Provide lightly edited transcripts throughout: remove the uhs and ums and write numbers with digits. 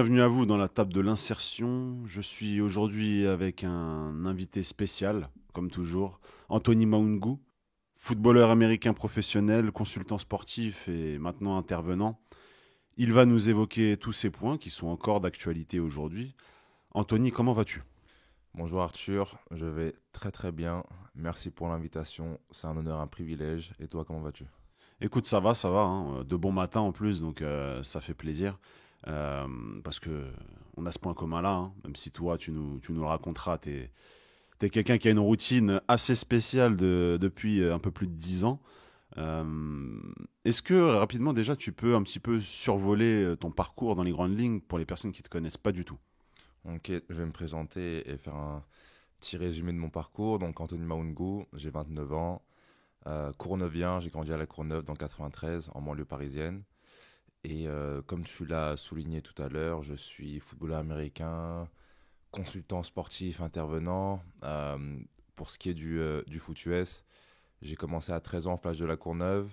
bienvenue à vous dans la table de l'insertion. Je suis aujourd'hui avec un invité spécial, comme toujours, Anthony Maungu, footballeur américain professionnel, consultant sportif et maintenant intervenant. Il va nous évoquer tous ces points qui sont encore d'actualité aujourd'hui. Anthony, comment vas-tu? Bonjour Arthur, je vais très très bien. Merci pour l'invitation. C'est un honneur, un privilège. Et toi, comment vas-tu? Écoute, ça va, hein. De bon matin en plus, donc ça fait plaisir. Euh, Parce que on a ce point commun là, hein. Même si toi, tu nous le raconteras, t'es quelqu'un qui a une routine assez spéciale depuis un peu plus de 10 ans. Euh, Est-ce que rapidement déjà tu peux un petit peu survoler ton parcours dans les grandes lignes pour les personnes qui ne te connaissent pas du tout? Ok, je vais me présenter et faire un petit résumé de mon parcours. Donc Anthony Maungu, j'ai 29 ans. Cournevien, j'ai grandi à la Courneuve dans le 93, en banlieue parisienne. Et comme tu l'as souligné tout à l'heure, je suis footballeur américain, consultant sportif, intervenant. Pour ce qui est du foot US, j'ai commencé à 13 ans, Flash de la Courneuve.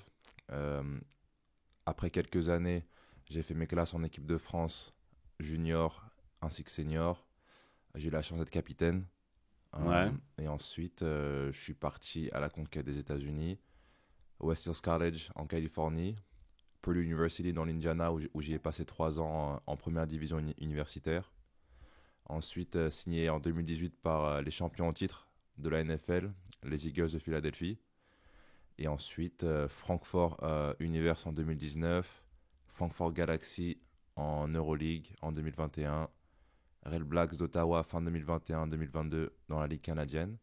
Euh, Après quelques années, j'ai fait mes classes en équipe de France junior ainsi que senior. J'ai eu la chance d'être capitaine. Ouais. Et ensuite, je suis parti à la conquête des États-Unis, West Hills College en Californie, Purdue University dans l'Indiana où j'y ai passé 3 ans en première division universitaire. Ensuite, signé en 2018 par les champions en titre de la NFL, les Eagles de Philadelphie. Et ensuite, Francfort Universe en 2019, Francfort Galaxy en Euroleague en 2021, Red Blacks d'Ottawa fin 2021-2022 dans la Ligue canadienne.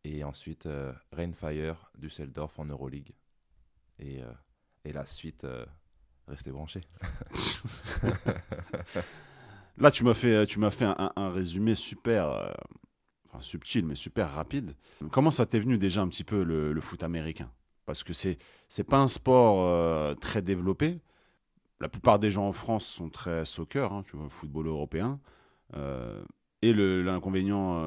Et ensuite, Rainfire Düsseldorf en Euroleague. Et, euh, et la suite, restez branchés. Là, tu m'as fait un résumé super, enfin, subtil, mais super rapide. Comment ça t'est venu déjà un petit peu le foot américain? Parce que c'est pas un sport très développé. La plupart des gens en France sont très soccer, hein, tu vois, football européen. Euh, et l'inconvénient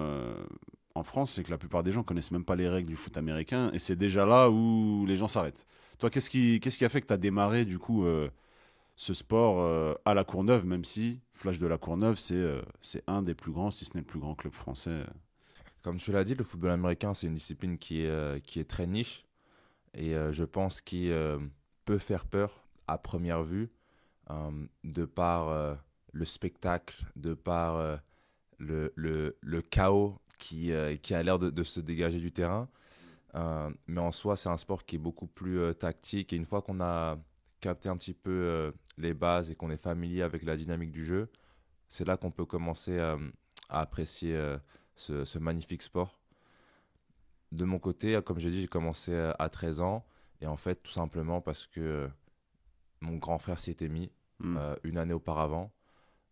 en France, c'est que la plupart des gens connaissent même pas les règles du foot américain, et c'est déjà là où les gens s'arrêtent. Toi, qu'est-ce qui a fait que tu as démarré du coup ce sport à La Courneuve, même si Flash de La Courneuve, c'est un des plus grands, si ce n'est le plus grand club français. Comme tu l'as dit, le football américain, c'est une discipline qui est très niche. Et je pense qu'il peut faire peur à première vue, de par le spectacle, de par le chaos qui a l'air de se dégager du terrain. Mais en soi, c'est un sport qui est beaucoup plus tactique. Et une fois qu'on a capté un petit peu les bases et qu'on est familier avec la dynamique du jeu, c'est là qu'on peut commencer à apprécier ce magnifique sport. De mon côté, comme j'ai dit, j'ai commencé à 13 ans. Et en fait, tout simplement parce que mon grand frère s'y était mis Hmm. une année auparavant,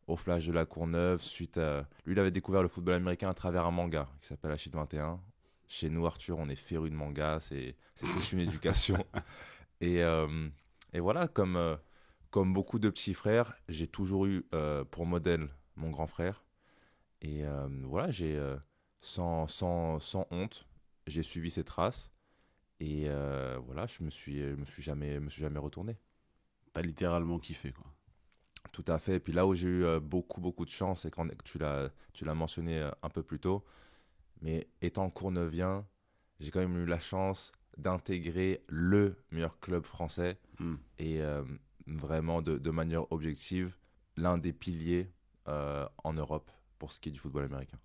au Flash de la Courneuve. Lui, il avait découvert le football américain à travers un manga qui s'appelle Achille 21. Chez nous, Arthur, on est féru de manga. C'est toute une éducation. Et, euh, et voilà, comme beaucoup de petits frères, j'ai toujours eu pour modèle mon grand frère. Et voilà, sans honte, j'ai suivi ses traces. Et voilà, je me suis jamais retourné. T'as littéralement kiffé, quoi. Tout à fait. Et puis là où j'ai eu beaucoup, beaucoup de chance, c'est quand tu l'as mentionné un peu plus tôt, mais étant cournevien, j'ai quand même eu la chance d'intégrer le meilleur club français Hmm. et vraiment de manière objective, l'un des piliers en Europe pour ce qui est du football américain.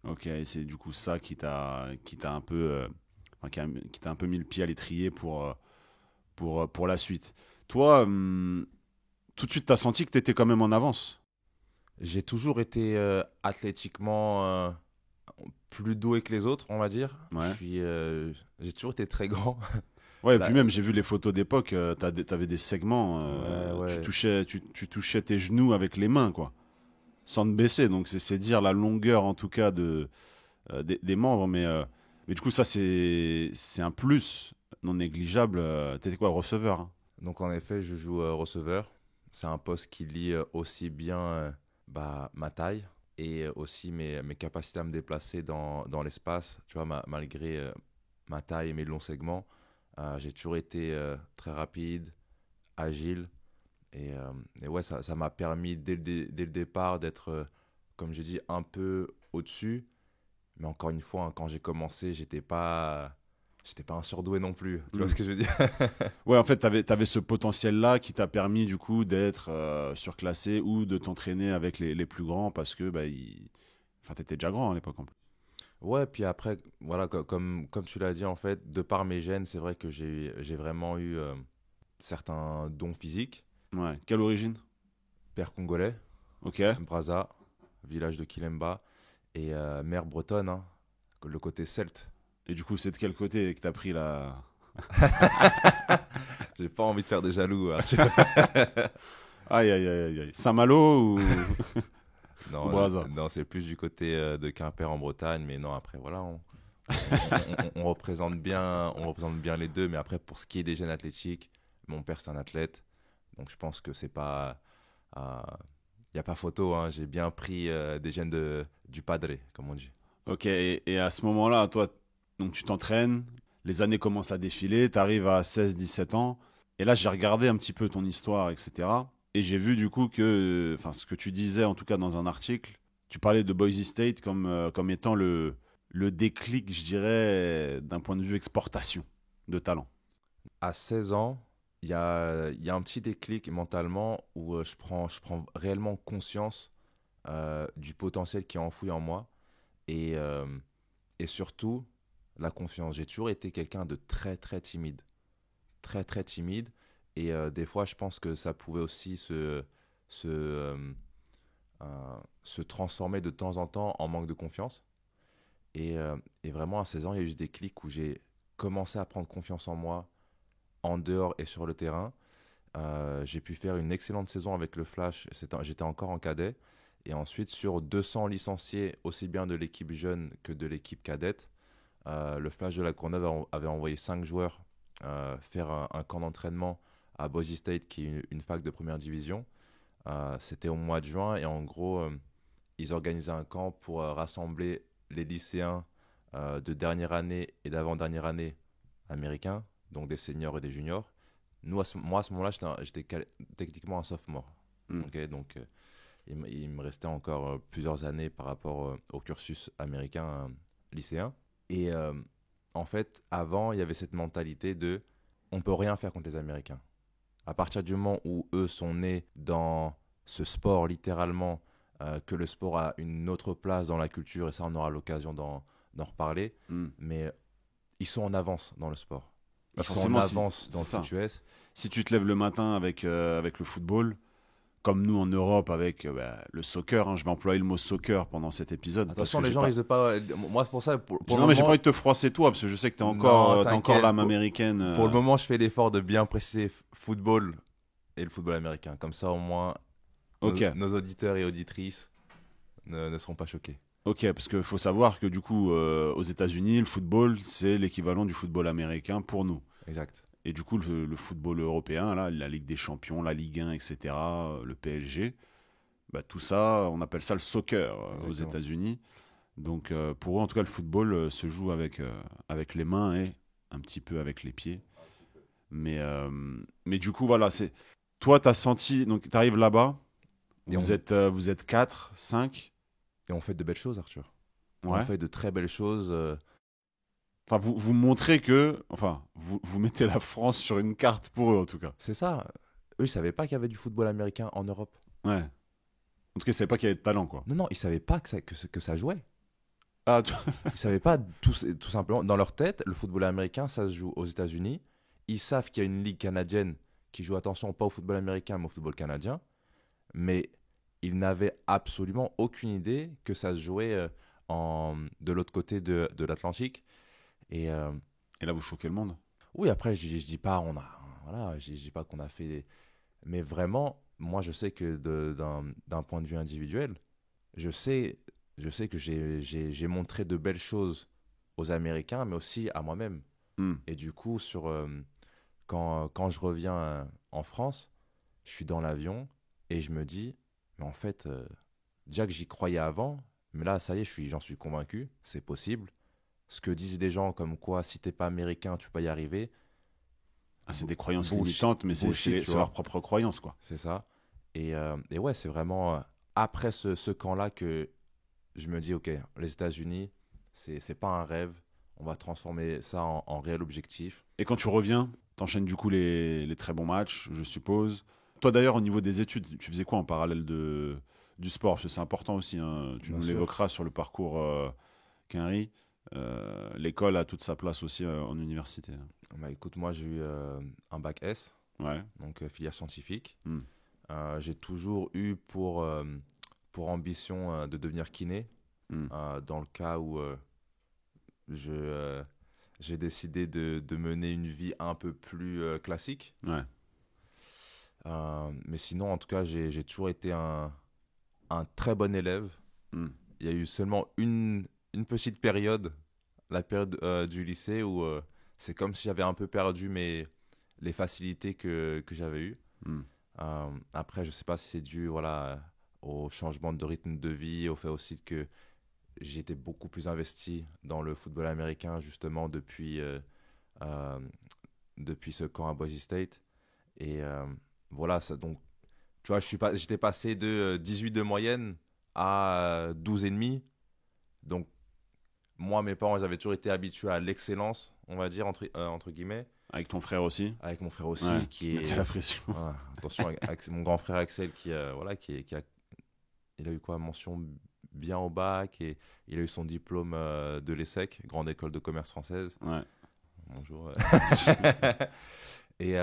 Ok, et c'est du coup ça qui t'a un peu, enfin, qui t'a un peu mis le pied à l'étrier pour la suite. Toi, tout de suite, t'as senti que t'étais quand même en avance. J'ai toujours été athlétiquement plus doué que les autres, on va dire. Ouais. J'ai toujours été très grand. Ouais, et puis Là, même, j'ai vu les photos d'époque, t'avais des segments, ouais, tu ouais. touchais, tu touchais tes genoux avec les mains, quoi, sans te baisser. Donc, c'est dire la longueur, en tout cas, des membres. Mais du coup, ça, c'est un plus non négligeable. T'étais quoi, receveur, hein? Donc en effet, je joue receveur. C'est un poste qui lie aussi bien ma taille et aussi mes capacités à me déplacer dans l'espace. Tu vois, malgré ma taille et mes longs segments, j'ai toujours été très rapide, agile Et ouais, ça m'a permis dès le départ d'être, comme j'ai dit, un peu au-dessus. Mais encore une fois, hein, quand j'ai commencé, j'étais pas un surdoué non plus. Tu vois Mm. ce que je veux dire? Ouais, en fait, tu avais ce potentiel-là qui t'a permis du coup d'être surclassé ou de t'entraîner avec les plus grands parce que enfin, tu étais déjà grand à l'époque en plus. Ouais, puis après, voilà, comme tu l'as dit, en fait, de par mes gènes, c'est vrai que j'ai vraiment eu certains dons physiques. Ouais. Quelle origine? Père congolais, Ok. Brazza, village de Kilemba, et mère bretonne, hein, le côté celte. Et du coup, c'est de quel côté que t'as pris la. J'ai pas envie de faire des jaloux, hein. Aïe, aïe, aïe, aïe, aïe. Saint-Malo ou Non, Brazza? non, c'est plus du côté de Quimper en Bretagne, mais non, après, voilà, on représente bien les deux, mais après, pour ce qui est des gènes athlétiques, mon père, c'est un athlète, donc je pense que c'est pas. Il n'y a pas photo, hein, j'ai bien pris des gènes du padre, comme on dit. Ok, et à ce moment-là, toi, donc tu t'entraînes, les années commencent à défiler, tu arrives à 16, 17 ans, et là j'ai regardé un petit peu ton histoire, etc. Et j'ai vu du coup que, enfin ce que tu disais en tout cas dans un article, tu parlais de Boise State comme étant le déclic, je dirais, d'un point de vue exportation de talent. À 16 ans, il y a un petit déclic mentalement où je prends réellement conscience du potentiel qui est enfoui en moi et, euh, et surtout la confiance. J'ai toujours été quelqu'un de très très timide. Très très timide. Et des fois, je pense que ça pouvait aussi se, se transformer de temps en temps en manque de confiance. Et vraiment, à 16 ans, il y a eu des clics où j'ai commencé à prendre confiance en moi, en dehors et sur le terrain. J'ai pu faire une excellente saison avec le Flash. J'étais encore en cadet. Et ensuite, sur 200 licenciés, aussi bien de l'équipe jeune que de l'équipe cadette, le Flash de la Courneuve avait envoyé 5 joueurs faire un camp d'entraînement à Boise State, qui est une fac de première division. C'était au mois de juin. Et en gros, ils organisaient un camp pour rassembler les lycéens de dernière année et d'avant-dernière année américains, donc des seniors et des juniors. Moi, à ce moment-là, j'étais techniquement un sophomore. Hmm. Ok, donc, il me restait encore plusieurs années par rapport au cursus américain lycéen. Et en fait, avant, il y avait cette mentalité de on peut rien faire contre les Américains. À partir du moment où eux sont nés dans ce sport, littéralement, que le sport a une autre place dans la culture, et ça, on aura l'occasion d'en reparler, Hmm. mais ils sont en avance dans le sport. Bah Ils sont en forcément, avance dans c'est le ça. foot US. Si tu te lèves le matin avec le football, comme nous en Europe avec le soccer, hein, je vais employer le mot soccer pendant cet épisode parce Attention, que les j'ai gens pas. risquent de pas. Moi, c'est pour ça, pour le Non, mais j'ai pas moment. envie de te froisser toi parce que je sais que Non, t'as encore t'inquiète. l'âme américaine. Pour le moment, je fais l'effort de bien préciser football et le football américain. Comme ça, au moins, Ok, nos auditeurs et auditrices ne seront pas choqués. ok, parce qu'il faut savoir que du coup, aux États-Unis, le football c'est l'équivalent du football américain pour nous. Exact. Et du coup, le football européen, là, la Ligue des Champions, la Ligue 1, etc., le PSG, bah, tout ça, on appelle ça le soccer aux Exactement. États-Unis. Donc pour eux, en tout cas, le football se joue avec les mains et un petit peu avec les pieds. Mais, euh, mais du coup, voilà, c'est toi, tu as senti, donc tu arrives là-bas, Et on, vous êtes 4, 5, et on fait de belles choses, Arthur. On ouais. fait de très belles choses. Enfin, vous montrez que, enfin, vous mettez la France sur une carte pour eux, en tout cas. C'est ça. Eux, ils savaient pas qu'il y avait du football américain en Europe. Ouais. En tout cas, c'est pas qu'il y avait de talent, quoi. Non, non, ils savaient pas que ça jouait. Ah, Ils savaient pas tout simplement. Dans leur tête, le football américain, ça se joue aux États-Unis. Ils savent qu'il y a une ligue canadienne qui joue, attention, pas au football américain, mais au football canadien. Mais ils n'avaient absolument aucune idée que ça se jouait de l'autre côté de l'Atlantique. Et et là, vous choquez le monde. oui, après, je dis pas, voilà, je dis pas qu'on a fait. Mais vraiment, moi, je sais que d'un point de vue individuel, je sais, je sais que j'ai montré de belles choses aux Américains, mais aussi à moi-même. Hmm. Et du coup, quand je reviens en France, je suis dans l'avion et je me dis, mais en fait, déjà que j'y croyais avant, mais là, ça y est, j'en suis convaincu, c'est possible. Ce que disent les gens comme quoi, si t'es pas américain, tu peux pas y arriver, Ah, c'est des croyances bullshit- limitantes, mais bullshit, tu c'est vois. leur propre croyance, quoi. C'est ça. Et ouais, c'est vraiment après ce camp-là que je me dis, OK, les États-Unis, c'est pas un rêve. On va transformer ça en réel objectif. Et quand tu reviens, t'enchaînes du coup les très bons matchs, je suppose. Toi d'ailleurs, au niveau des études, tu faisais quoi en parallèle du sport? Parce que c'est important aussi, hein. Tu Bien nous sûr. l'évoqueras sur le parcours Quinry. L'école a toute sa place aussi en université. Bah, écoute, moi, j'ai eu un bac S, Ouais. donc filière scientifique. Hmm. J'ai toujours eu pour ambition de devenir kiné, Hmm. dans le cas où je, j'ai décidé de mener une vie un peu plus classique. Ouais. Mais sinon, en tout cas, j'ai toujours été un très bon élève. Hmm. Il y a eu seulement une petite période, la période du lycée, où c'est comme si j'avais un peu perdu les facilités que j'avais eues. Hmm. Après, je ne sais pas si c'est dû voilà, au changement de rythme de vie, au fait aussi que j'étais beaucoup plus investi dans le football américain, justement, euh, depuis ce camp à Boise State. Et voilà, ça, donc, tu vois, j'étais passé de 18 de moyenne à 12,5. Donc, moi, mes parents, ils avaient toujours été habitués à l'excellence, on va dire, entre guillemets. Avec ton frère aussi. Avec mon frère aussi, Ouais, qui mettais est. la pression. Voilà, attention, mon grand frère Axel, voilà, il a eu quoi, mention bien au bac, et il a eu son diplôme de l'ESSEC, Grande École de Commerce Française. Ouais. Bonjour. Et,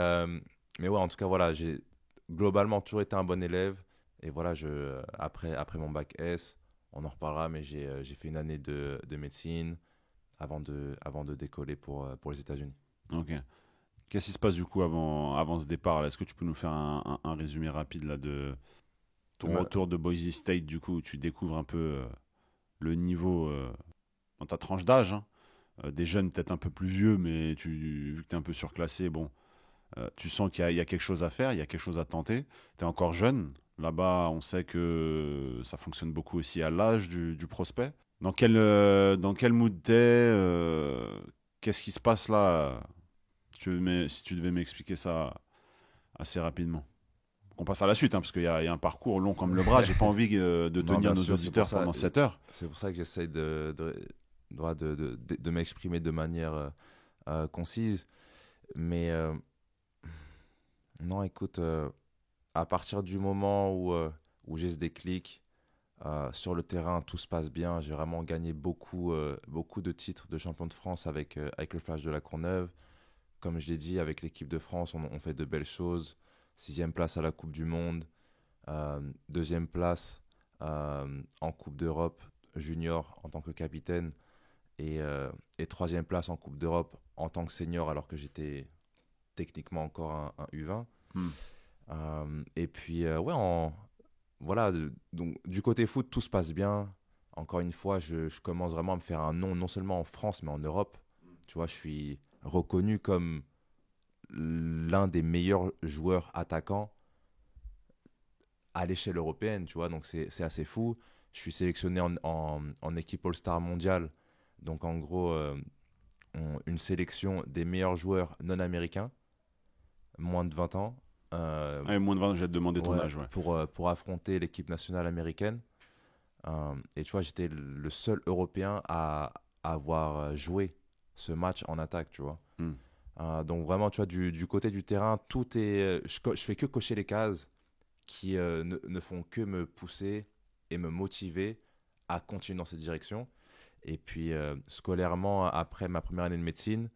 mais ouais, en tout cas, voilà, j'ai globalement toujours été un bon élève. Et voilà, après mon bac S, on en reparlera, mais j'ai fait une année de médecine avant de décoller pour les États-Unis. Ok. Qu'est-ce qui se passe du coup avant ce départ là? Est-ce que tu peux nous faire un résumé rapide là, de ton Ouais. retour de Boise State, du coup, où tu découvres un peu le niveau dans ta tranche d'âge, hein. Des jeunes peut-être un peu plus vieux, mais vu que tu es un peu surclassé, bon, tu sens qu'il y a quelque chose à faire, il y a quelque chose à tenter. Tu es encore jeune. Là-bas, on sait que ça fonctionne beaucoup aussi à l'âge du prospect. Dans quel mood t'es qu'est-ce qui se passe là? Si tu devais m'expliquer ça assez rapidement. On passe à la suite, hein, parce qu'il y a un parcours long comme le bras. J'ai pas envie de Non, tenir bien nos sûr, auditeurs pendant 7 heures. C'est pour ça que j'essaye de m'exprimer de manière concise. Mais non, écoute, à partir du moment où j'ai ce déclic, sur le terrain, tout se passe bien. J'ai vraiment gagné beaucoup de titres de champion de France avec le Flash de la Courneuve. Comme je l'ai dit, avec l'équipe de France, on fait de belles choses. 6e place à la Coupe du Monde, 2e place en Coupe d'Europe junior en tant que capitaine, et 3e place en Coupe d'Europe en tant que senior, alors que j'étais techniquement encore un U20. Hmm. Et puis, ouais, voilà, donc du côté foot, tout se passe bien. Encore une fois, je commence vraiment à me faire un nom, non seulement en France, mais en Europe. Tu vois, je suis reconnu comme l'un des meilleurs joueurs attaquants à l'échelle européenne, tu vois, donc c'est assez fou. Je suis sélectionné en équipe All-Star mondiale, donc en gros, une sélection des meilleurs joueurs non américains, moins de 20 ans. Allez, moins de 20, je vais te demander ton Ouais, âge. Ouais. pour affronter l'équipe nationale américaine. Et tu vois, j'étais le seul Européen à avoir joué ce match en attaque, tu vois. Hmm. Donc vraiment, tu vois, du côté du terrain, tout est... Je fais que cocher les cases qui ne font que me pousser et me motiver à continuer dans cette direction. Et puis, scolairement, après ma première année de médecine,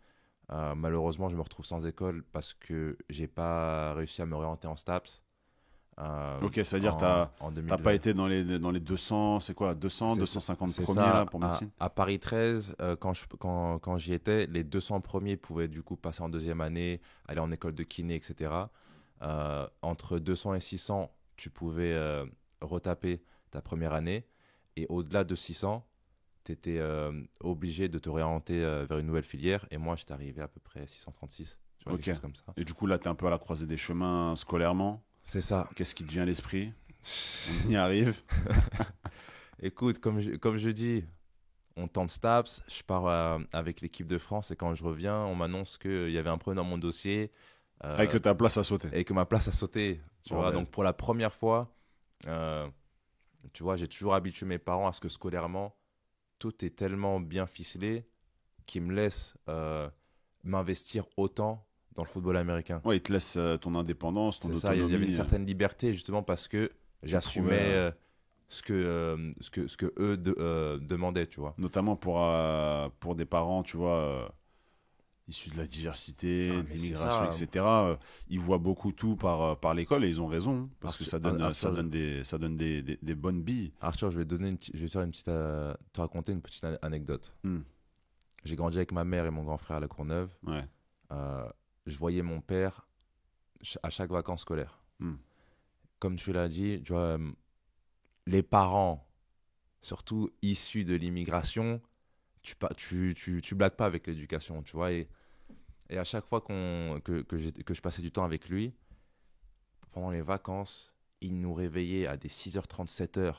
malheureusement, je me retrouve sans école parce que j'ai pas réussi à me réorienter en STAPS. Ok, c'est-à-dire En t'as pas été dans les 200, c'est quoi, 200, 250 c'est premiers ça, là, pour médecine? à Paris 13, quand j'y étais, les 200 premiers pouvaient du coup passer en deuxième année, aller en école de kiné, etc. Entre 200 et 600, tu pouvais retaper ta première année. Et au-delà de 600, tu étais obligé de te réorienter vers une nouvelle filière. Et moi, j'étais arrivé à peu près 636. Tu vois, Ok. quelque chose comme ça. Et du coup, là, t'es un peu à la croisée des chemins scolairement. C'est ça. Qu'est-ce qui te vient à l'esprit? On y arrive. Écoute, comme je dis, on tente STAPS, je pars avec l'équipe de France et quand je reviens, on m'annonce qu'il y avait un problème dans mon dossier. Avec ta place à sauter. et que ma place a sauté. Tu vois, Bordel. donc pour la première fois, euh, tu vois, j'ai toujours habitué mes parents à ce que scolairement, tout est tellement bien ficelé qu'ils me laissent m'investir autant dans le football américain. Ouais, il te laisse ton indépendance, ton C'est ça, il y avait une autonomie. certaine liberté justement parce que j'assumais trouvais, ce que eux demandaient, tu vois. notamment pour des parents, tu vois, issus de la diversité, Ah, de mais c'est l'immigration, ça. etc. Ils voient beaucoup tout par l'école et ils ont raison, hein, parce que Arthur, ça donne des bonnes billes. Arthur, je vais te faire une petite, te raconter une petite anecdote. Hmm. J'ai grandi avec ma mère et mon grand frère à La Courneuve. Ouais. Euh, je voyais mon père à chaque vacances scolaires. Hmm. Comme tu l'as dit, tu vois, les parents, surtout issus de l'immigration, tu blagues pas avec l'éducation, tu vois. Et à chaque fois que je passais du temps avec lui, pendant les vacances, il nous réveillait à des 6h30, 7h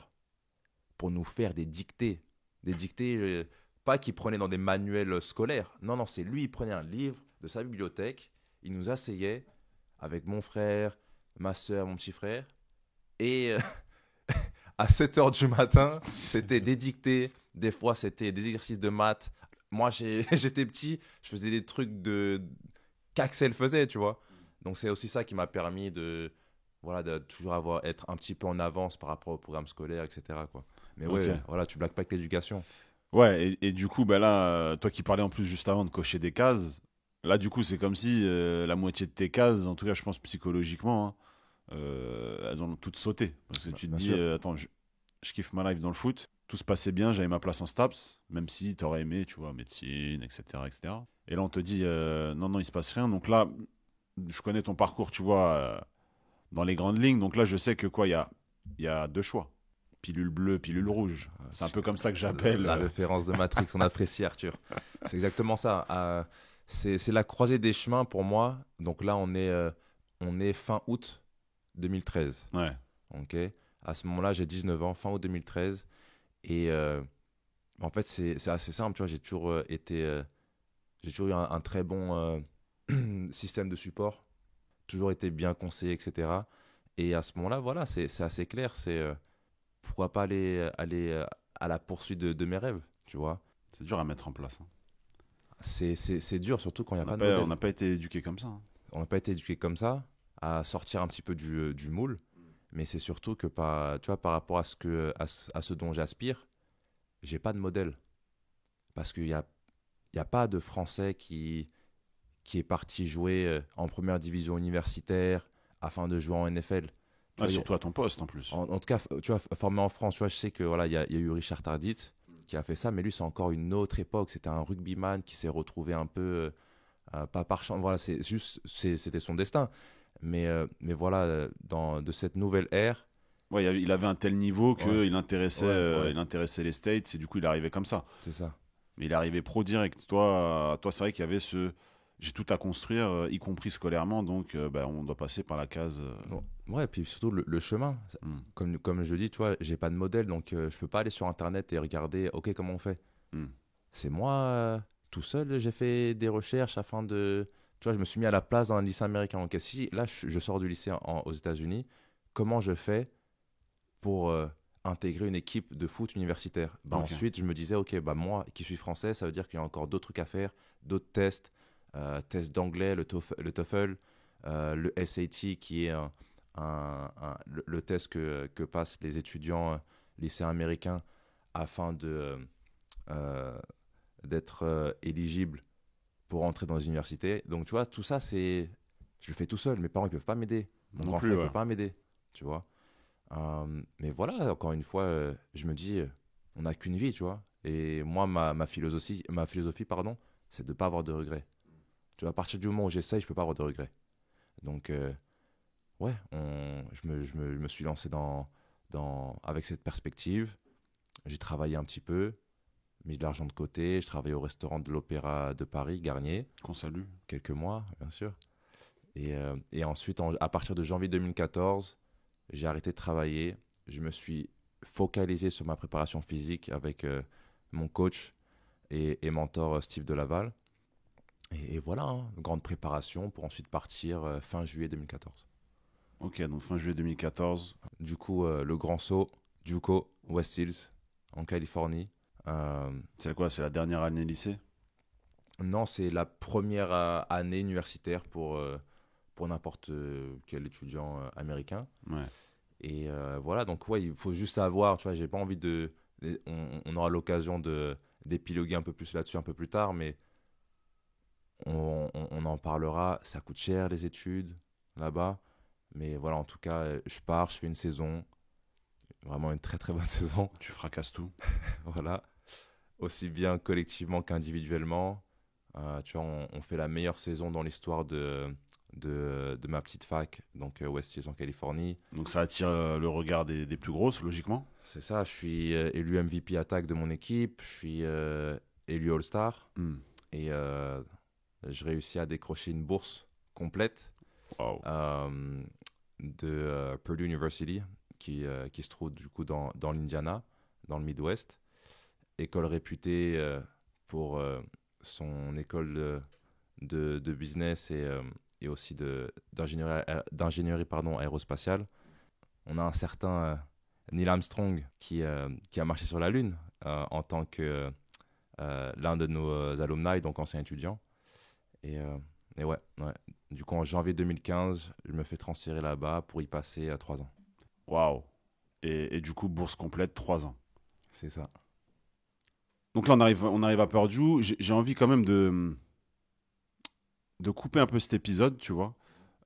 pour nous faire des dictées. Des dictées, pas qu'il prenait dans des manuels scolaires. Non, non, c'est lui, il prenait un livre de sa bibliothèque, il nous asseyait avec mon frère, ma soeur, mon petit frère, et à 7h du matin, c'était des dictées, des fois c'était des exercices de maths. Moi, j'étais petit, je faisais des trucs qu'Axel faisait, tu vois. Donc c'est aussi ça qui m'a permis voilà, de toujours être un petit peu en avance par rapport au programme scolaire, etc., quoi. Mais ouais, Ok. voilà, tu blagues pas avec l'éducation. Ouais, et du coup, bah là, toi qui parlais en plus juste avant de cocher des cases, là, du coup, c'est comme si la moitié de tes cases, en tout cas, je pense psychologiquement, hein, elles ont toutes sauté. Parce que tu te Bien dis, sûr. attends, je kiffe ma life dans le foot, tout se passait bien, j'avais ma place en STAPS, même si t'aurais aimé, tu vois, médecine, etc., etc. Et là, on te dit, non, non, il se passe rien. Donc là, je connais ton parcours, tu vois, dans les grandes lignes. Donc là, je sais que quoi, il y a deux choix. Pilule bleue, pilule rouge. C'est un peu comme ça que j'appelle. La référence de Matrix, on apprécie, Arthur. C'est exactement ça. C'est la croisée des chemins pour moi. Donc là, on est fin août 2013. Ouais, Ok. À ce moment-là, j'ai 19 ans, fin août 2013. Et en fait, c'est assez simple. Tu vois, j'ai toujours eu un très bon système de support. Toujours été bien conseillé, etc. Et à ce moment-là, voilà, c'est assez clair. Pourquoi pas aller à la poursuite de mes rêves, tu vois. c'est dur à mettre en place, hein. C'est dur, surtout quand il n'y a pas de On modèle. n'a pas été éduqué comme ça, hein. On n'a pas été éduqué comme ça, à sortir un petit peu du moule. Mais c'est surtout que tu vois, par rapport à ce dont j'aspire, j'ai pas de modèle. Parce il y a pas de Français qui est parti jouer en première division universitaire afin de jouer en NFL. Tu Ouais, vois, surtout à ton poste en plus. en tout cas, tu vois, formé en France, tu vois, je sais que voilà, il y a eu Richard Tardit qui a fait ça, mais lui, c'est encore une autre époque. C'était un rugbyman qui s'est retrouvé un peu, pas par chance, voilà, c'était son destin. Mais voilà, de cette nouvelle ère, Ouais, il avait un tel niveau ouais, ouais, il intéressait les States et du coup il arrivait comme ça. c'est ça. Mais il arrivait pro direct. Toi c'est vrai qu'il y avait j'ai tout à construire, y compris scolairement, donc bah, on doit passer par la case. Bon, ouais, et puis surtout le chemin. Hmm, Comme je dis, tu vois, j'ai pas de modèle, donc je peux pas aller sur Internet et regarder, ok, comment on fait. hmm. C'est moi, tout seul, j'ai fait des recherches afin de. Tu vois, je me suis mis à la place dans un lycée américain. Ok, si là, je sors du lycée aux États-Unis, comment je fais pour intégrer une équipe de foot universitaire? Bah, Ok. ensuite, je me disais, ok, bah, moi qui suis français, ça veut dire qu'il y a encore d'autres trucs à faire, d'autres tests, tests d'anglais, le TOEFL, le SAT qui est le test que passent les étudiants lycéens américains afin euh, d'être éligible pour entrer dans les universités. Donc, tu vois, tout ça, je le fais tout seul. Mes parents, ils peuvent pas m'aider. Mon Non grand plus, frère, il ouais. peut pas m'aider. Tu vois. Mais voilà, encore une fois, je me dis, on n'a qu'une vie, tu vois. Et moi, ma philosophie, pardon, c'est de ne pas avoir de regrets. Tu vois, à partir du moment où j'essaye, je peux pas avoir de regrets. Donc, ouais, je me suis lancé avec cette perspective. J'ai travaillé un petit peu, mis de l'argent de côté. Je travaillais au restaurant de l'Opéra de Paris, Garnier, Qu'on salue. quelques mois, bien sûr. Et ensuite, à partir de janvier 2014, j'ai arrêté de travailler. Je me suis focalisé sur ma préparation physique avec mon coach et mentor Steve Delaval. Et voilà, hein, grande préparation pour ensuite partir fin juillet 2014. Ok, donc fin juillet 2014. Du coup, le grand saut, JUCO, West Hills, en Californie. Euh, C'est quoi? C'est la dernière année lycée? non, c'est la première année universitaire pour n'importe quel étudiant américain. Ouais. Et voilà, donc ouais, il faut juste savoir, tu vois, j'ai pas envie de... on aura l'occasion d'épiloguer un peu plus là-dessus un peu plus tard, mais on en parlera. Ça coûte cher les études là-bas. Mais voilà, en tout cas, je pars, je fais une saison, vraiment une très très bonne saison. Tu fracasses tout. Voilà, aussi bien collectivement qu'individuellement. Tu vois, on fait la meilleure saison dans l'histoire de ma petite fac, donc West Hills en Californie. Donc ça attire le regard des plus grosses, logiquement. C'est ça, je suis élu MVP attaque de mon équipe, je suis élu All-Star Hmm. et je réussis à décrocher une bourse complète Waouh. de Purdue University qui se trouve du coup dans l'Indiana, dans le Midwest. École réputée pour son école de business et aussi d'ingénierie pardon, aérospatiale. On a un certain Neil Armstrong qui a marché sur la Lune en tant que l'un de nos alumni, donc ancien étudiant. Et, euh, et ouais, ouais. Du coup, en janvier 2015, je me fais transférer là-bas pour y passer 3 ans. Waouh. Et du coup, bourse complète, 3 ans. C'est ça. Donc là, on arrive à Purdue. J'ai envie quand même de couper un peu cet épisode, tu vois,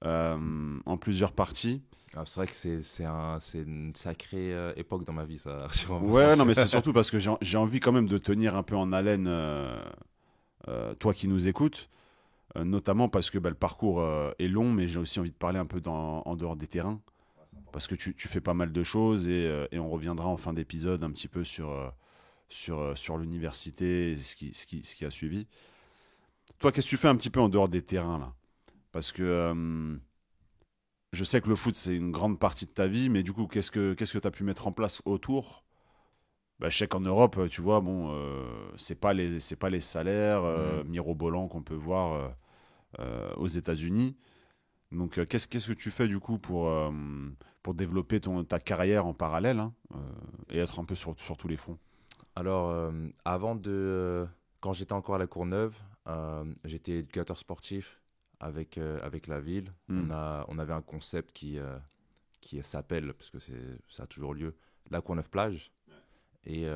en plusieurs parties. Ah, c'est vrai que c'est une sacrée époque dans ma vie, ça. Arthur, en Ouais, non, sens. mais c'est surtout parce que j'ai envie quand même de tenir un peu en haleine toi qui nous écoutes, notamment parce que bah, le parcours est long, mais j'ai aussi envie de parler un peu en dehors des terrains, parce que tu fais pas mal de choses et on reviendra en fin d'épisode un petit peu sur l'université et ce qui a suivi. Toi, qu'est-ce que tu fais un petit peu en dehors des terrains, là? Parce que je sais que le foot, c'est une grande partie de ta vie, mais du coup, qu'est-ce que tu as pu mettre en place autour? Bah, je sais qu'en Europe, tu vois, bon, c'est pas les salaires Mm. mirobolants qu'on peut voir aux États-Unis. Donc, qu'est-ce que tu fais du coup pour développer ta carrière en parallèle, hein, et être un peu sur tous les fronts? Alors, quand j'étais encore à La Courneuve, j'étais éducateur sportif avec la ville. Hmm. On avait un concept qui s'appelle, parce que ça a toujours lieu, La Courneuve Plage. Et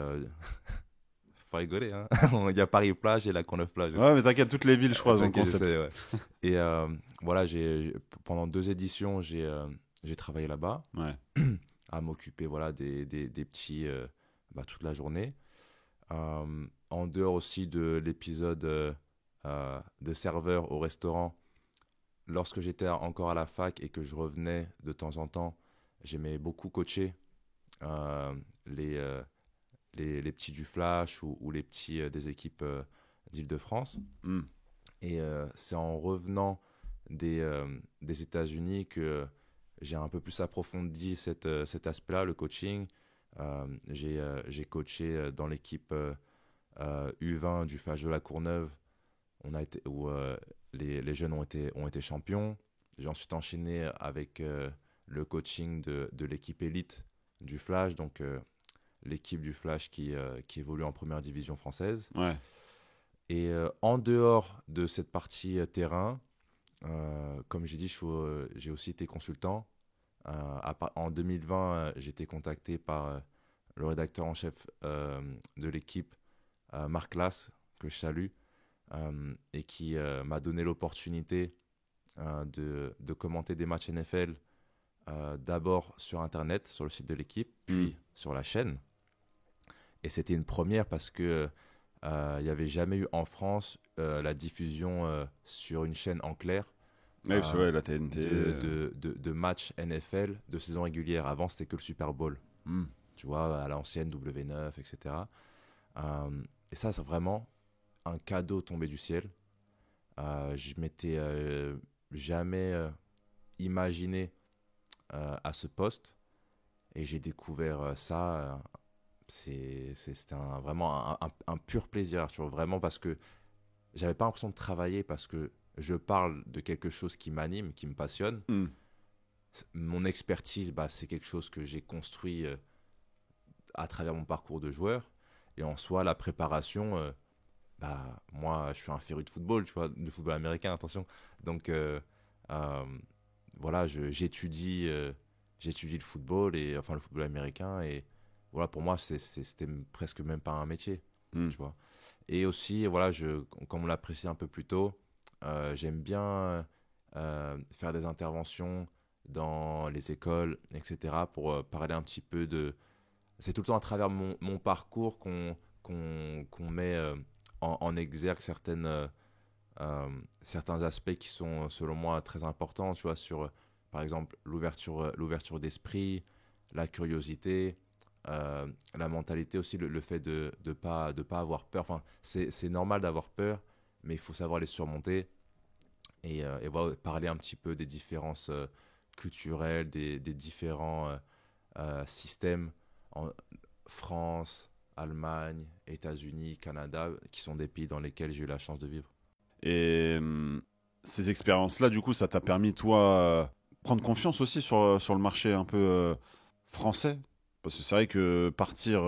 faut rigoler, hein. Il y a Paris Plage et La Courneuve Plage aussi. Ouais, mais t'inquiète, toutes les villes, je crois, elles ont le T'inquiète, concept. j'essaie, ouais. Et voilà, pendant 2 éditions, j'ai travaillé là-bas Ouais. à m'occuper voilà, des petits toute la journée. En dehors aussi de l'épisode de serveur au restaurant, lorsque j'étais encore à la fac et que je revenais de temps en temps, j'aimais beaucoup coacher euh, les, euh, les petits du Flash ou les petits des équipes d'Île-de-France. Hmm. Et c'est en revenant des États-Unis que j'ai un peu plus approfondi cet aspect-là, le coaching. J'ai coaché dans l'équipe U20 du Flash de la Courneuve où les jeunes ont été champions. J'ai ensuite enchaîné avec le coaching de l'équipe élite du Flash, donc l'équipe du Flash qui évolue en première division française. Ouais. Et en dehors de cette partie terrain, comme j'ai dit, j'ai aussi été consultant. En 2020, j'ai été contacté par le rédacteur en chef de l'équipe, Marc Lass, que je salue, et qui m'a donné l'opportunité de commenter des matchs NFL d'abord sur Internet, sur le site de l'équipe, puis sur la chaîne. Et c'était une première parce que il n'y avait jamais eu en France la diffusion sur une chaîne en clair Ouais, parce que, ouais, la TNT. de matchs NFL de saison régulière. Avant, c'était que le Super Bowl. Hmm. Tu vois, à l'ancienne W9, etc. Et ça, c'est vraiment un cadeau tombé du ciel. Je m'étais jamais imaginé à ce poste et j'ai découvert ça. C'était vraiment un pur plaisir, Arthur, vraiment parce que j'avais pas l'impression de travailler parce que je parle de quelque chose qui m'anime, qui me passionne. Hmm. Mon expertise, bah, c'est quelque chose que j'ai construit à travers mon parcours de joueur. Et en soi, la préparation, bah, moi, je suis un féru de football, tu vois, de football américain, attention. Donc, euh, voilà, j'étudie le football, et, enfin le football américain. Et voilà, pour moi, c'était presque même pas un métier, Hmm. tu vois. Et aussi, voilà, comme on l'a précisé un peu plus tôt, j'aime bien faire des interventions dans les écoles, etc., pour parler un petit peu de... C'est tout le temps à travers mon parcours qu'on met en exergue certains aspects qui sont, selon moi, très importants, tu vois, sur, par exemple, l'ouverture d'esprit, la curiosité, la mentalité aussi, le fait de pas avoir peur. Enfin, c'est normal d'avoir peur, mais il faut savoir les surmonter et voilà, parler un petit peu des différences culturelles, des différents systèmes en France, Allemagne, États-Unis, Canada, qui sont des pays dans lesquels j'ai eu la chance de vivre. Et ces expériences-là, du coup, ça t'a permis, toi, prendre confiance aussi sur le marché un peu français. Parce que c'est vrai que partir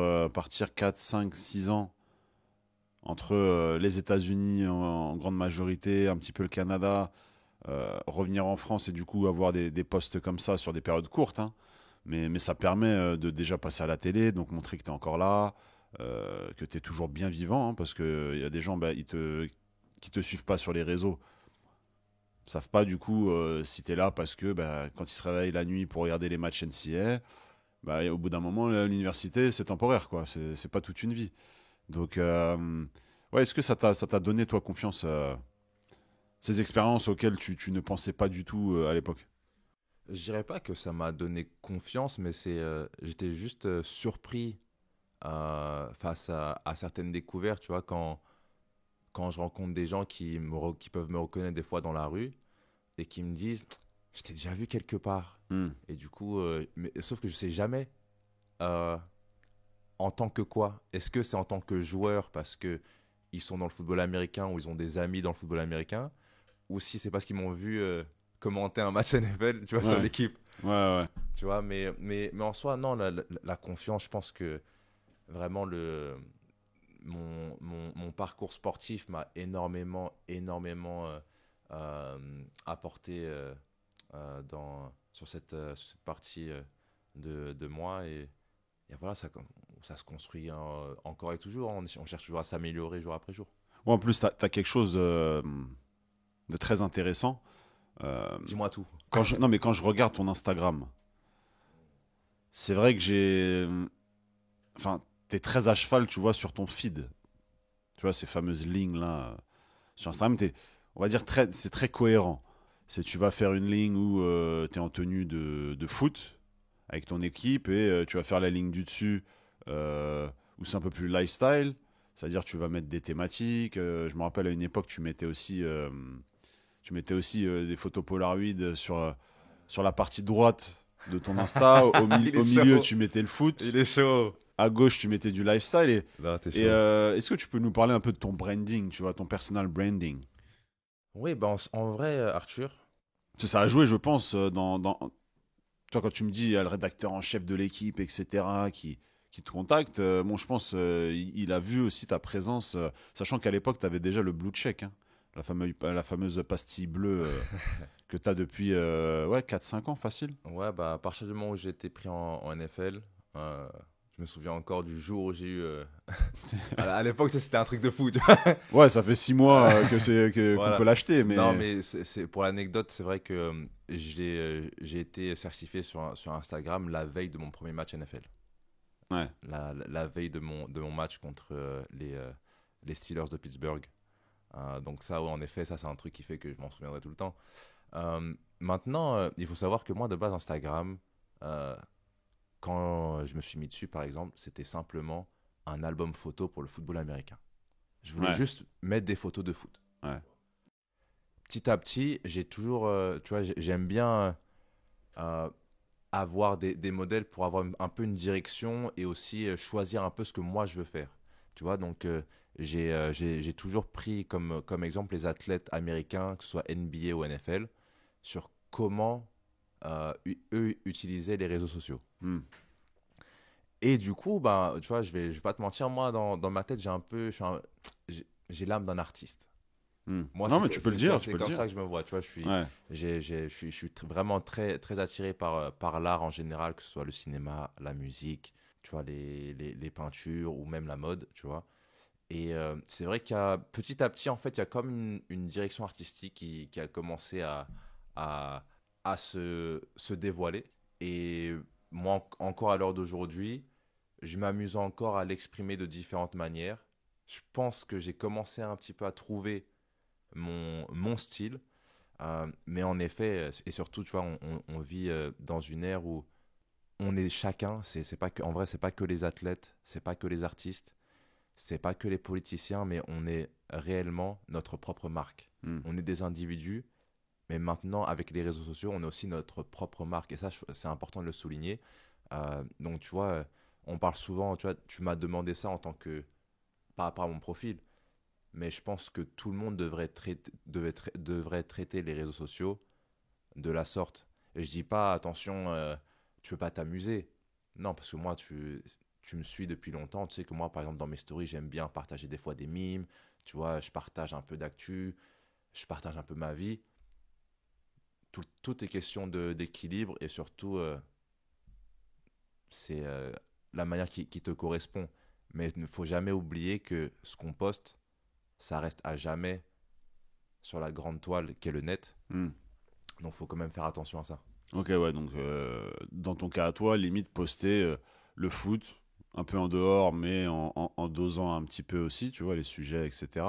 4, 5, 6 ans entre les États-Unis en grande majorité, un petit peu le Canada, revenir en France et du coup avoir des postes comme ça sur des périodes courtes, hein. Mais ça permet de déjà passer à la télé, donc montrer que tu es encore là, que tu es toujours bien vivant, hein, parce qu'il y a des gens qui te suivent pas sur les réseaux, savent pas du coup si tu es là parce que bah, quand ils se réveillent la nuit pour regarder les matchs NCAA, bah, au bout d'un moment, l'université, c'est temporaire, quoi. C'est pas toute une vie. Donc, ouais, est-ce que ça t'a donné, toi, confiance, ces expériences auxquelles tu ne pensais pas du tout à l'époque? Je dirais pas que ça m'a donné confiance, mais j'étais juste surpris face à certaines découvertes, tu vois, quand je rencontre des gens qui peuvent me reconnaître des fois dans la rue et qui me disent, je t'ai déjà vu quelque part. Hmm. Et du coup, sauf que je sais jamais euh, en tant que quoi. Est-ce que c'est en tant que joueur parce que ils sont dans le football américain ou ils ont des amis dans le football américain, ou si c'est parce qu'ils m'ont vu commenter un match NFL, tu vois, sur Ouais, l'équipe. ouais, ouais. Tu vois, mais en soi, non, la confiance, je pense que vraiment mon parcours sportif m'a énormément apporté sur cette partie de moi. Et voilà, ça se construit encore et toujours, hein. On cherche toujours à s'améliorer jour après jour. Ouais, en plus, t'as quelque chose de très intéressant. Euh, Dis-moi tout. non, mais quand je regarde ton Instagram, c'est vrai que enfin, t'es très à cheval, tu vois, sur ton feed. Tu vois, ces fameuses lignes là sur Instagram, on va dire c'est très cohérent. Tu vas faire une ligne où tu es en tenue de foot avec ton équipe et tu vas faire la ligne du dessus où c'est un peu plus lifestyle, c'est-à-dire tu vas mettre des thématiques. Je me rappelle à une époque tu mettais aussi des photos Polaroid sur la partie droite de ton Insta. Il Au est milieu, chaud. tu mettais le foot. Il est chaud. À gauche, tu mettais du lifestyle. Là, t'es Et chaud. est-ce que tu peux nous parler un peu de ton branding, tu vois, ton personal branding? Oui, ben en vrai, Arthur, Parce que ça a joué, je pense, tu vois, quand tu me dis, il y a le rédacteur en chef de l'équipe, etc., qui te contacte, bon, je pense il a vu aussi ta présence, sachant qu'à l'époque, tu avais déjà le blue check, hein, la fameuse pastille bleue que tu as depuis ouais, 4-5 ans, facile. ouais, bah, à partir du moment où j'ai été pris en NFL, euh, je me souviens encore du jour où j'ai eu. À l'époque, ça, c'était un truc de fou, tu vois. Ouais, ça fait 6 mois qu'on Voilà. peut l'acheter, Non, mais... mais pour l'anecdote, c'est vrai que j'ai été certifié sur Instagram la veille de mon premier match NFL. Ouais. La veille de mon match contre les Steelers de Pittsburgh. Donc ça, ouais, en effet, ça c'est un truc qui fait que je m'en souviendrai tout le temps. Maintenant, il faut savoir que moi, de base, Instagram, euh, quand je me suis mis dessus, par exemple, c'était simplement un album photo pour le football américain. Je voulais Ouais. juste mettre des photos de foot. Ouais. Petit à petit, j'ai toujours, tu vois, j'aime bien euh, avoir des modèles pour avoir un peu une direction et aussi choisir un peu ce que moi je veux faire. Tu vois, donc j'ai toujours pris comme exemple les athlètes américains, que ce soit NBA ou NFL, sur comment eux utilisaient les réseaux sociaux. Hmm. Et du coup, bah, tu vois, je vais pas te mentir, moi, dans ma tête, j'ai l'âme d'un artiste. Hmm. Moi, Non, mais tu peux le tu vois, dire, tu c'est peux le comme dire. ça que je me vois. Tu vois, Ouais. je suis vraiment très, très attiré par l'art en général, que ce soit le cinéma, la musique, tu vois, les peintures ou même la mode, tu vois. Et c'est vrai qu'il y a petit à petit, en fait, il y a comme une direction artistique qui a commencé à, à se dévoiler. Et moi, encore à l'heure d'aujourd'hui, je m'amuse encore à l'exprimer de différentes manières. Je pense que j'ai commencé un petit peu à trouver mon style. Mais en effet, et surtout, tu vois, on vit dans une ère où on est chacun. C'est pas que, en vrai, c'est pas que les athlètes, c'est pas que les artistes, c'est pas que les politiciens, mais on est réellement notre propre marque. Hmm. On est des individus, mais maintenant, avec les réseaux sociaux, on est aussi notre propre marque. Et ça, c'est important de le souligner. Donc, tu vois, on parle souvent, tu vois, tu m'as demandé ça en tant que, par rapport à mon profil, mais je pense que tout le monde devrait traiter les réseaux sociaux de la sorte. Et je dis pas, attention, tu veux pas t'amuser. Non, parce que moi, tu me suis depuis longtemps. Tu sais que moi, par exemple, dans mes stories, j'aime bien partager des fois des mimes. Tu vois, je partage un peu d'actu, je partage un peu ma vie. Tout est question d'équilibre et surtout, c'est la manière qui te correspond. Mais il ne faut jamais oublier que ce qu'on poste, ça reste à jamais sur la grande toile qu'est le net. Hmm. Donc, il faut quand même faire attention à ça. Ok, ouais, donc dans ton cas à toi, limite poster le foot, un peu en dehors, mais en dosant un petit peu aussi, tu vois, les sujets, etc.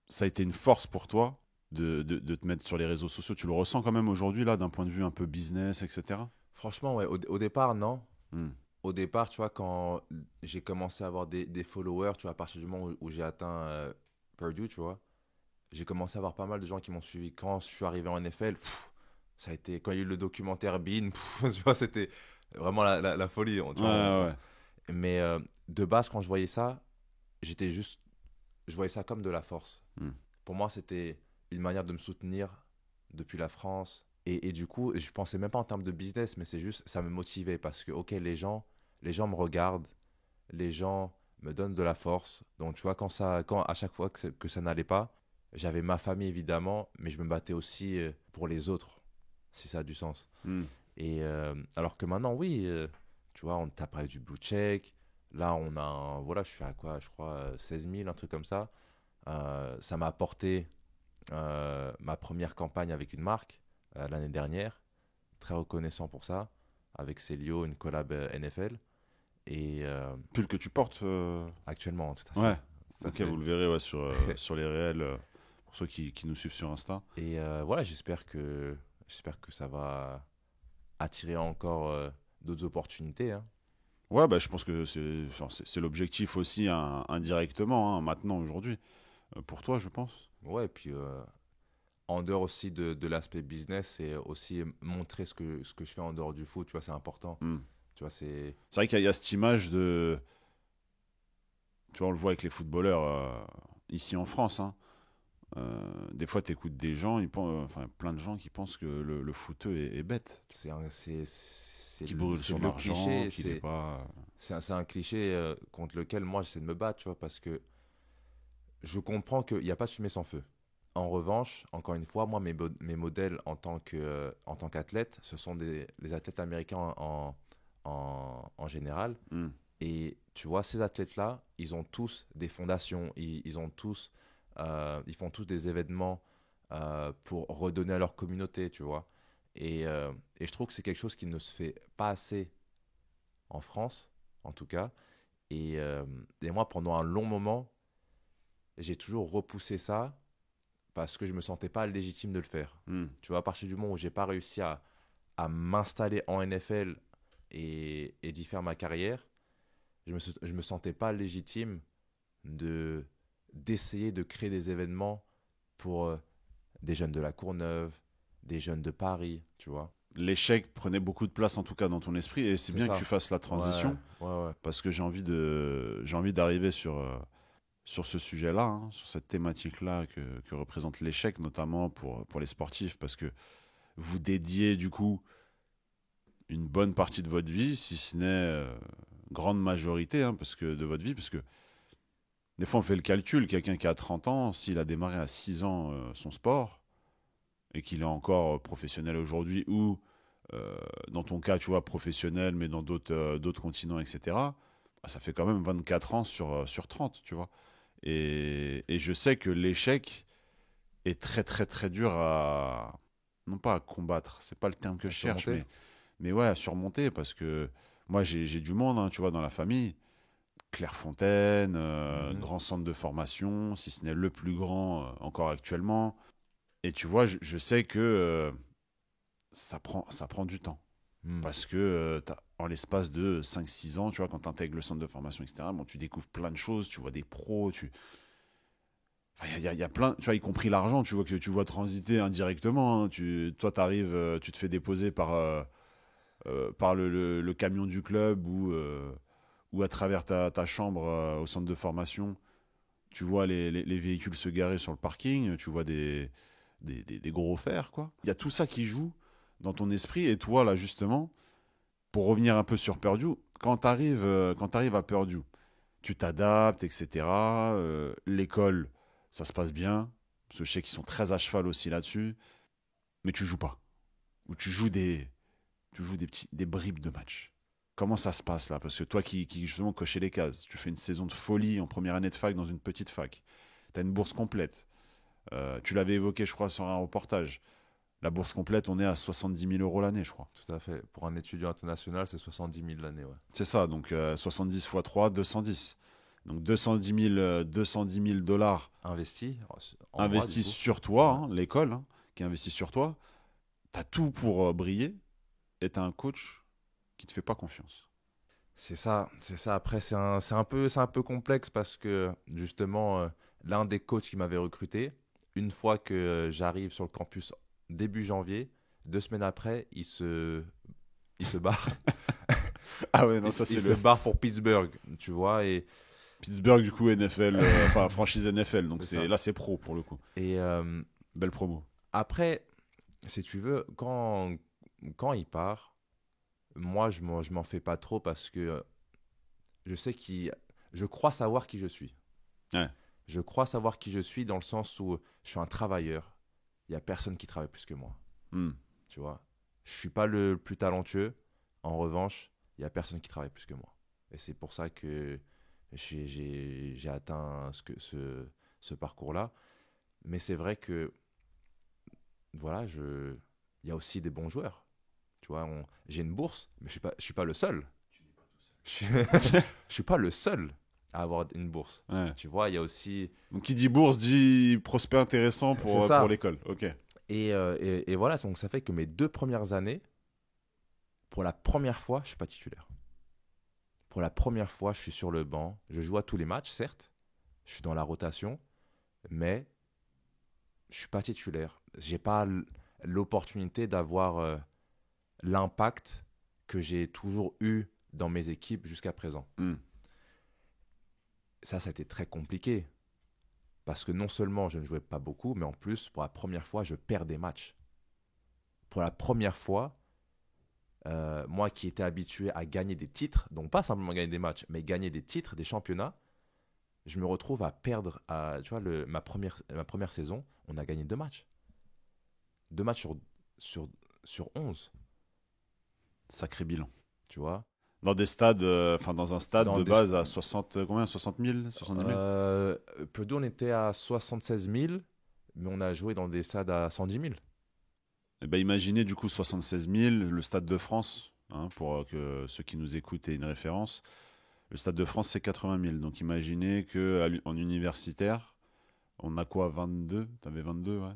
Ça a été une force pour toi de te mettre sur les réseaux sociaux. Tu le ressens quand même aujourd'hui, là, d'un point de vue un peu business, etc. Franchement, ouais, au départ, non. Hmm. Au départ, tu vois, quand j'ai commencé à avoir des followers, tu vois, à partir du moment où j'ai atteint Purdue, tu vois, j'ai commencé à avoir pas mal de gens qui m'ont suivi. Quand je suis arrivé en NFL, ça a été, quand il y a eu le documentaire Bean, tu vois, c'était vraiment la folie. Tu Ouais, vois, ouais. mais de base, quand je voyais ça, j'étais juste, je voyais ça comme de la force. Hmm. Pour moi, c'était une manière de me soutenir depuis la France. Et du coup, je pensais même pas en termes de business, mais c'est juste, ça me motivait parce que, ok, les gens me regardent, les gens me donnent de la force. Donc, tu vois, quand à chaque fois que ça n'allait pas, j'avais ma famille évidemment, mais je me battais aussi pour les autres, si ça a du sens. Hmm. Et alors que maintenant, oui, tu vois, on t'a parlé du blue check. Là, voilà, je suis à quoi, je crois, 16 000, un truc comme ça. Ça m'a apporté ma première campagne avec une marque l'année dernière. Très reconnaissant pour ça. Avec Célio, une collab NFL. Et Pull que tu portes. actuellement, tout à fait. Ouais. Tout à Ok, fait. vous le verrez ouais, sur les réels, pour ceux qui nous suivent sur Insta. Et voilà, j'espère que ça va attirer encore d'autres opportunités, hein. Ouais, bah, je pense que c'est l'objectif aussi indirectement, hein, maintenant, aujourd'hui. Pour toi, je pense. Ouais, et puis en dehors aussi de l'aspect business, c'est aussi montrer ce que je fais en dehors du foot, tu vois, c'est important. Hmm. Tu vois, c'est... C'est vrai qu'il y a cette image de. Tu vois, on le voit avec les footballeurs ici en France. Hein. Des fois, tu écoutes des gens, enfin, plein de gens qui pensent que le footeux est bête, qui brûle C'est son le argent, cliché, qu'il n'est pas. c'est un cliché contre lequel moi j'essaie de me battre, tu vois, parce que je comprends qu'il n'y a pas de fumée sans feu. En revanche, encore une fois, moi, mes modèles en tant qu'athlète, ce sont les athlètes américains en général. Hmm. Et tu vois, ces athlètes-là, ils ont tous des fondations, ils font tous des événements pour redonner à leur communauté, tu vois. Et je trouve que c'est quelque chose qui ne se fait pas assez en France, en tout cas. Et moi, pendant un long moment, j'ai toujours repoussé ça parce que je me sentais pas légitime de le faire. Hmm. Tu vois, à partir du moment où j'ai pas réussi à m'installer en NFL et d'y faire ma carrière, je me sentais pas légitime d'essayer de créer des événements pour des jeunes de la Courneuve, des jeunes de Paris, tu vois. L'échec prenait beaucoup de place, en tout cas, dans ton esprit. Et c'est C'est bien que ça. tu fasses la Ouais, transition, ouais, ouais. parce que j'ai envie d'arriver sur ce sujet-là, hein, sur cette thématique-là que représente l'échec, notamment pour les sportifs, parce que vous dédiez du coup une bonne partie de votre vie, si ce n'est grande majorité hein, parce que, de votre vie, parce que des fois on fait le calcul, quelqu'un qui a 30 ans, s'il a démarré à 6 ans son sport, et qu'il est encore professionnel aujourd'hui, ou dans ton cas, tu vois, professionnel, mais dans d'autres continents, etc., ça fait quand même 24 ans sur 30, tu vois. Et je sais que l'échec est très, très, très dur à... Non pas à combattre, c'est pas le terme que À je cherche, surmonter. mais ouais, à surmonter, parce que moi, j'ai du monde, hein, tu vois, dans la famille. Clairefontaine, Mhm. grand centre de formation, si ce n'est le plus grand encore actuellement. Et tu vois, je sais que ça prend du temps. Mm. Parce que en l'espace de 5 6 ans, tu vois, quand tu intègres le centre de formation, etc., bon, tu découvres plein de choses, tu vois des pros, enfin, il y a plein, tu vois, y compris l'argent, tu vois, que tu vois transiter indirectement. Hein. Toi, tu arrives, tu te fais déposer par le camion du club ou à travers ta chambre au centre de formation. Tu vois les véhicules se garer sur le parking, tu vois des gros fers, quoi. Il y a tout ça qui joue dans ton esprit. Et toi, là, justement, pour revenir un peu sur Purdue, quand t'arrives à Purdue, tu t'adaptes, etc. L'école, ça se passe bien. Parce que je sais qu'ils sont très à cheval aussi là-dessus. Mais tu joues pas. Ou tu joues des bribes de match. Comment ça se passe là? Parce que toi qui justement cochais les cases, tu fais une saison de folie en première année de fac dans une petite fac. Tu as une bourse complète. Tu l'avais évoqué, je crois, sur un reportage. La bourse complète, on est à 70 000 € l'année, je crois. Tout à fait. Pour un étudiant international, c'est 70 000 l'année, ouais. C'est ça, donc 70 fois 3, 210. Donc 210 000 $ Investi en moi, du investis coup. sur toi, Ouais. hein, l'école qui investit sur toi. Tu as tout pour briller et tu as un coach qui te fait pas confiance. C'est ça, c'est ça. Après, c'est un peu complexe parce que justement, l'un des coachs qui m'avait recruté, une fois que j'arrive sur le campus début janvier, 2 semaines après, il se barre. Ah ouais, non, Il, ça il c'est se le barre pour Pittsburgh, tu vois. Pittsburgh, du coup, NFL, enfin franchise NFL, donc C'est ça. là c'est pro pour le coup. Et Belle promo. après, si tu veux, quand il part, moi, je m'en fais pas trop parce que je sais je crois savoir qui je suis. Ouais. Je crois savoir qui je suis dans le sens où je suis un travailleur. Il n'y a personne qui travaille plus que moi. Hmm. Tu vois. Je suis pas le plus talentueux. En revanche, il n'y a personne qui travaille plus que moi. Et c'est pour ça que j'ai atteint ce parcours-là. Mais c'est vrai que, voilà, il y a aussi des bons joueurs. Tu vois, j'ai une bourse, mais je suis pas le seul. Je suis, je suis pas le seul à avoir une bourse. Ouais. Tu vois, il y a aussi. Donc qui dit bourse dit prospect intéressant C'est pour ça. l'école. Ok. Et voilà, donc ça fait que mes 2 premières années, pour la première fois, je suis pas titulaire. Pour la première fois, je suis sur le banc. Je joue à tous les matchs, certes. Je suis dans la rotation, mais je suis pas titulaire. J'ai pas l'opportunité d'avoir l'impact que j'ai toujours eu dans mes équipes jusqu'à présent. Hmm. Ça a été très compliqué. Parce que non seulement je ne jouais pas beaucoup, mais en plus, pour la première fois, je perds des matchs. Pour la première fois, moi qui étais habitué à gagner des titres, donc pas simplement gagner des matchs, mais gagner des titres, des championnats, je me retrouve à perdre. Tu vois, ma première saison, on a gagné 2 matchs. 2 matchs sur 11, Sacré bilan. tu vois. Dans des stades, enfin dans un stade Dans de des, base à 60, combien 60 000 70 000 Purdue, on était à 76 000, mais on a joué dans des stades à 110 000. Eh ben, imaginez du coup 76 000, le Stade de France, hein, pour que ceux qui nous écoutent aient une référence. Le Stade de France, c'est 80 000. Donc imaginez qu'en universitaire, on a quoi 22. T'avais 22, ouais.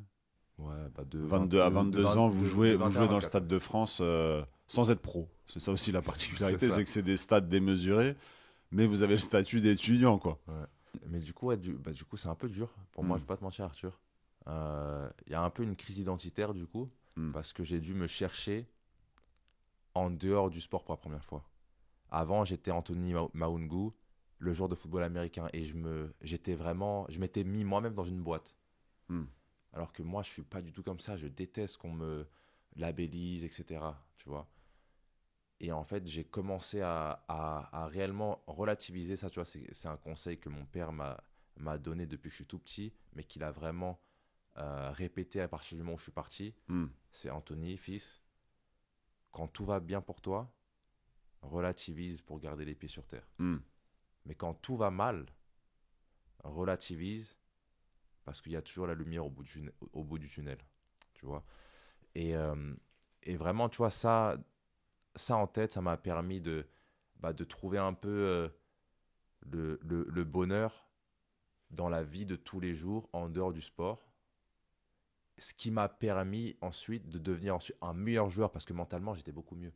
Ouais, bah 22 à 22 ans, vous jouez, de vous 21 à jouez dans le 24, Stade ouais. de France sans être pro. C'est ça aussi la C'est particularité, ça. c'est que c'est des stades démesurés, mais vous avez le statut d'étudiant, quoi. Ouais. Mais du coup, ouais, du coup, c'est un peu dur. Pour moi, Hmm, je vais pas te mentir, Arthur. Il y a un peu une crise identitaire, du coup, hmm. parce que j'ai dû me chercher en dehors du sport pour la première fois. Avant, j'étais Anthony Maungu. le joueur de football américain. Et je m'étais mis moi-même dans une boîte. Hmm. Alors que moi, je suis pas du tout comme ça. Je déteste qu'on me labellise, etc. Tu vois. Et en fait, j'ai commencé à réellement relativiser ça. Tu vois, c'est un conseil que mon père m'a donné depuis que je suis tout petit, mais qu'il a vraiment répété à partir du moment où je suis parti. Hmm. C'est Anthony, fils, quand tout va bien pour toi, relativise pour garder les pieds sur terre. Hmm. Mais quand tout va mal, relativise parce qu'il y a toujours la lumière au bout du tunnel. Tu vois. Et vraiment, tu vois, ça en tête, ça m'a permis de trouver un peu le bonheur dans la vie de tous les jours en dehors du sport. Ce qui m'a permis ensuite de devenir un meilleur joueur parce que mentalement, j'étais beaucoup mieux.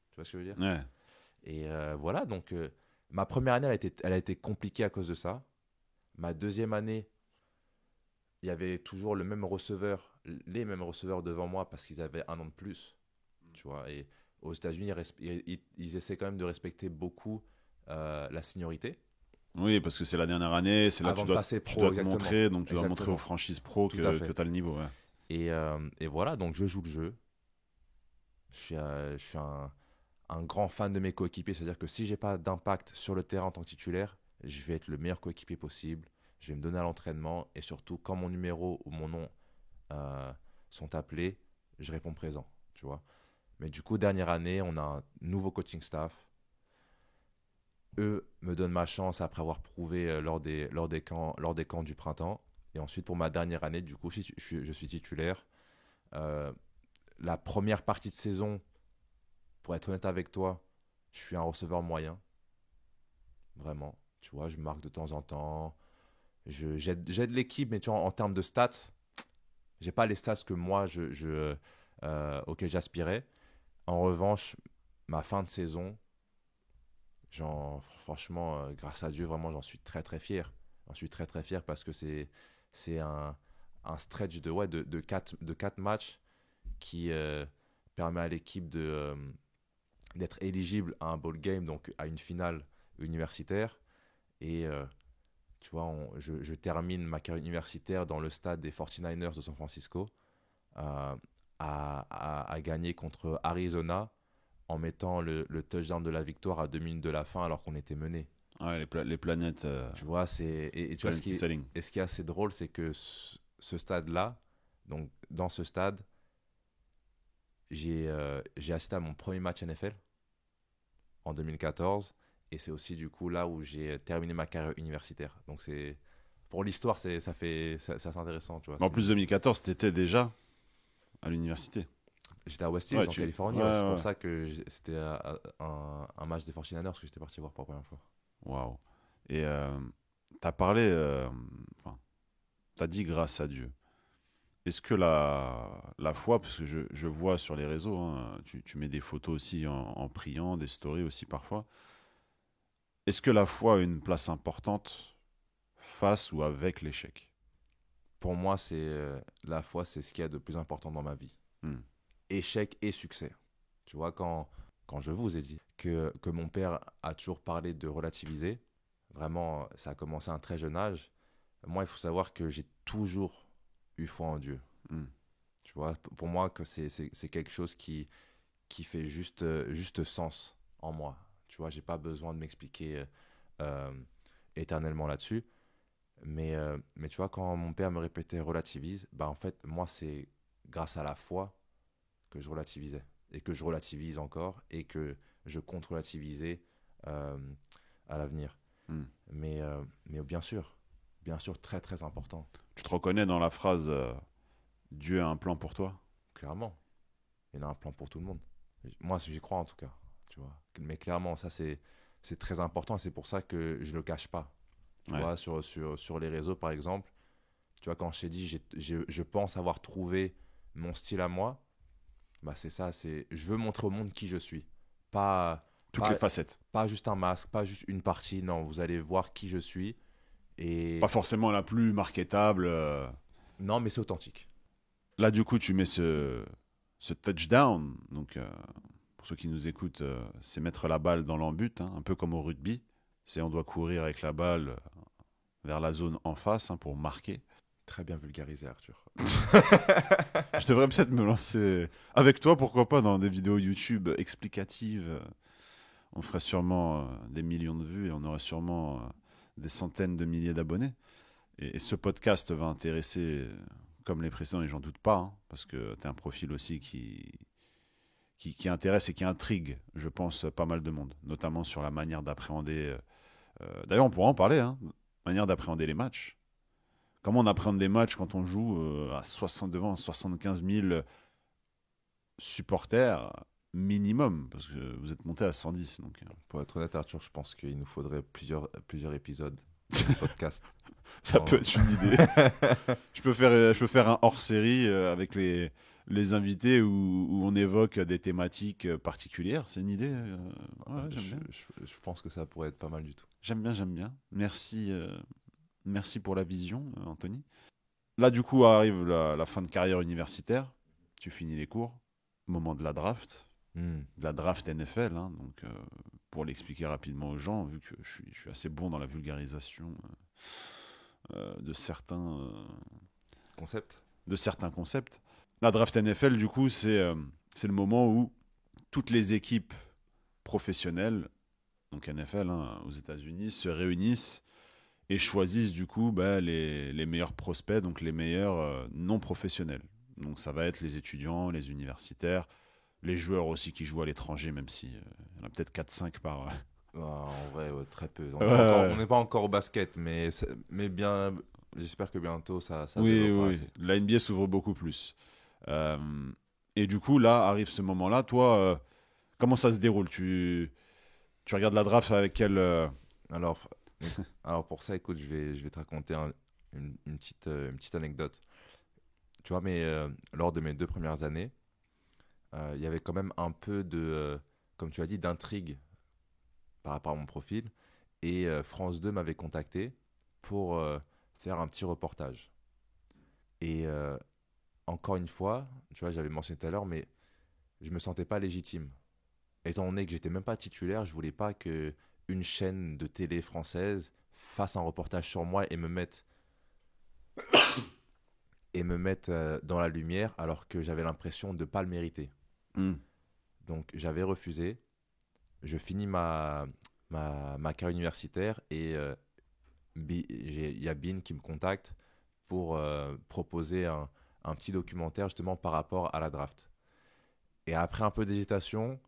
Tu vois ce que je veux dire? Ouais. Et voilà, donc ma première année, elle a été compliquée à cause de ça. Ma deuxième année, il y avait toujours les mêmes receveurs devant moi parce qu'ils avaient un an de plus. Tu vois, et aux États-Unis, ils essaient quand même de respecter beaucoup la seniorité. Oui, parce que c'est la dernière année, c'est là que Avant de passer tu pro, dois te exactement. montrer, donc tu dois montrer Exactement. aux franchises pro Tout à que fait. tu as le niveau. Ouais. Et voilà, donc je joue le jeu. Je suis un grand fan de mes coéquipiers, c'est-à-dire que si j'ai pas d'impact sur le terrain en tant que titulaire, je vais être le meilleur coéquipier possible. Je vais me donner à l'entraînement et surtout quand mon numéro ou mon nom euh, sont appelés, je réponds présent, tu vois. Mais du coup, dernière année, on a un nouveau coaching staff. Eux me donnent ma chance après avoir prouvé lors des camps du printemps. Et ensuite, pour ma dernière année, du coup, je suis titulaire. Euh, la première partie de saison, pour être honnête avec toi, je suis un receveur moyen. Vraiment. Tu vois, je marque de temps en temps. J'aide l'équipe, mais tu vois, en termes de stats, j'ai pas les stats que moi, auxquels j'aspirais. En revanche, ma fin de saison, franchement, grâce à Dieu, vraiment, j'en suis très très fier. J'en suis très très fier parce que c'est un stretch de quatre matchs qui permet à l'équipe d'être éligible à un bowl game, donc à une finale universitaire. Et tu vois, je termine ma carrière universitaire dans le stade des 49ers de San Francisco euh, à gagner contre Arizona en mettant le touchdown de la victoire à 2 minutes de la fin alors qu'on était mené. Ouais, les planètes. Tu vois, et tu vois, Planètes qui s'alignent. ce qui est assez drôle, c'est que ce stade-là, donc dans ce stade, j'ai assisté à mon premier match NFL en 2014 et c'est aussi du coup là où j'ai terminé ma carrière universitaire. Donc c'est pour l'histoire, c'est assez intéressant, tu vois. Mais en plus, 2014, tu étais déjà à l'université. J'étais à West Ouais, Hills en Californie, ouais, ouais, c'est ouais. pour ça que c'était un match des 49ers que j'étais parti voir pour la première fois. Waouh. Et tu as parlé. Enfin, tu as dit grâce à Dieu. Est-ce que la foi, parce que je vois sur les réseaux, hein, tu mets des photos aussi en priant, des stories aussi parfois. Est-ce que la foi a une place importante face ou avec l'échec? Pour moi, la foi, c'est ce qu'il y a de plus important dans ma vie. Hmm. Échec et succès. Tu vois, quand je vous ai dit que mon père a toujours parlé de relativiser, vraiment, ça a commencé à un très jeune âge. Moi, il faut savoir que j'ai toujours eu foi en Dieu. Hmm. Tu vois, pour moi, que c'est quelque chose qui fait juste sens en moi. Tu vois, j'ai pas besoin de m'expliquer euh, éternellement là-dessus. Mais tu vois, quand mon père me répétait relativise, bah en fait, moi, c'est grâce à la foi que je relativisais. Et que je relativise encore et que je compte relativiser euh, à l'avenir. Hmm. Mais bien sûr, très très important, Tu te reconnais dans la phrase Dieu a un plan pour toi? clairement. Il y en a un plan pour tout le monde. Moi, j'y crois en tout cas. Tu vois. Mais clairement, ça, c'est très important et c'est pour ça que je le cache pas. Tu Ouais. vois, sur les réseaux, par exemple, tu vois, quand je t'ai dit, je pense avoir trouvé mon style à moi, bah c'est ça, je veux montrer au monde qui je suis. Pas, Toutes les pas, facettes. pas juste un masque, pas juste une partie, non, vous allez voir qui je suis. Pas Et forcément la plus marketable. non, mais c'est authentique. Là, du coup, tu mets ce touchdown. Donc, pour ceux qui nous écoutent, c'est mettre la balle dans l'embut, hein, un peu comme au rugby. C'est on doit courir avec la balle vers la zone en face pour marquer. Très bien vulgarisé, Arthur. Je devrais peut-être me lancer avec toi, pourquoi pas, dans des vidéos YouTube explicatives. On ferait sûrement des millions de vues et on aurait sûrement des centaines de milliers d'abonnés. Et ce podcast va intéresser, comme les précédents, et j'en doute pas, parce que tu as un profil aussi qui intéresse et qui intrigue, je pense, pas mal de monde, notamment sur la manière d'appréhender. D'ailleurs, on pourra en parler, manière d'appréhender les matchs. Comment on appréhende des matchs quand on joue à 60 devant 75 000 supporters minimum, parce que vous êtes monté à 110. Donc, Pour être honnête, Arthur, je pense qu'il nous faudrait plusieurs épisodes de podcast. ça peut être une idée. je peux faire un hors-série avec les invités où on évoque des thématiques particulières. C'est une idée. Ouais, j'aime bien. Je pense que ça pourrait être pas mal du tout. J'aime bien. Merci pour la vision, Anthony. Là, du coup, arrive la fin de carrière universitaire. Tu finis les cours. Moment de la draft. De la draft NFL. Donc, pour l'expliquer rapidement aux gens, vu que je suis assez bon dans la vulgarisation de certains concepts. La draft NFL, du coup, c'est le moment où toutes les équipes professionnelles, donc NFL aux États-Unis, se réunissent et choisissent du coup les meilleurs prospects, donc les meilleurs non professionnels. Donc ça va être les étudiants, les universitaires, les joueurs aussi qui jouent à l'étranger, même si il y en a peut-être 4-5 par... En vrai, très peu. Ouais. On n'est pas encore au basket, mais bien. J'espère que bientôt ça Oui. assez. La NBA s'ouvre beaucoup plus. Et du coup, là, arrive ce moment-là. Toi, comment ça se déroule? Tu regardes la draft avec quel... Alors pour ça, écoute, je vais te raconter une petite anecdote. Tu vois, lors de mes 2 premières années, il y avait quand même un peu de, comme tu as dit, d'intrigue par rapport à mon profil. Et France 2 m'avait contacté pour faire un petit reportage. Et encore une fois, tu vois, j'avais mentionné tout à l'heure, mais je me sentais pas légitime. Étant donné que j'étais même pas titulaire, je voulais pas que une chaîne de télé française fasse un reportage sur moi et me mette dans la lumière alors que j'avais l'impression de pas le mériter. Donc j'avais refusé. Je finis ma carrière universitaire et il y a Bean qui me contacte pour proposer un petit documentaire justement par rapport à la draft. Et après un peu d'hésitation,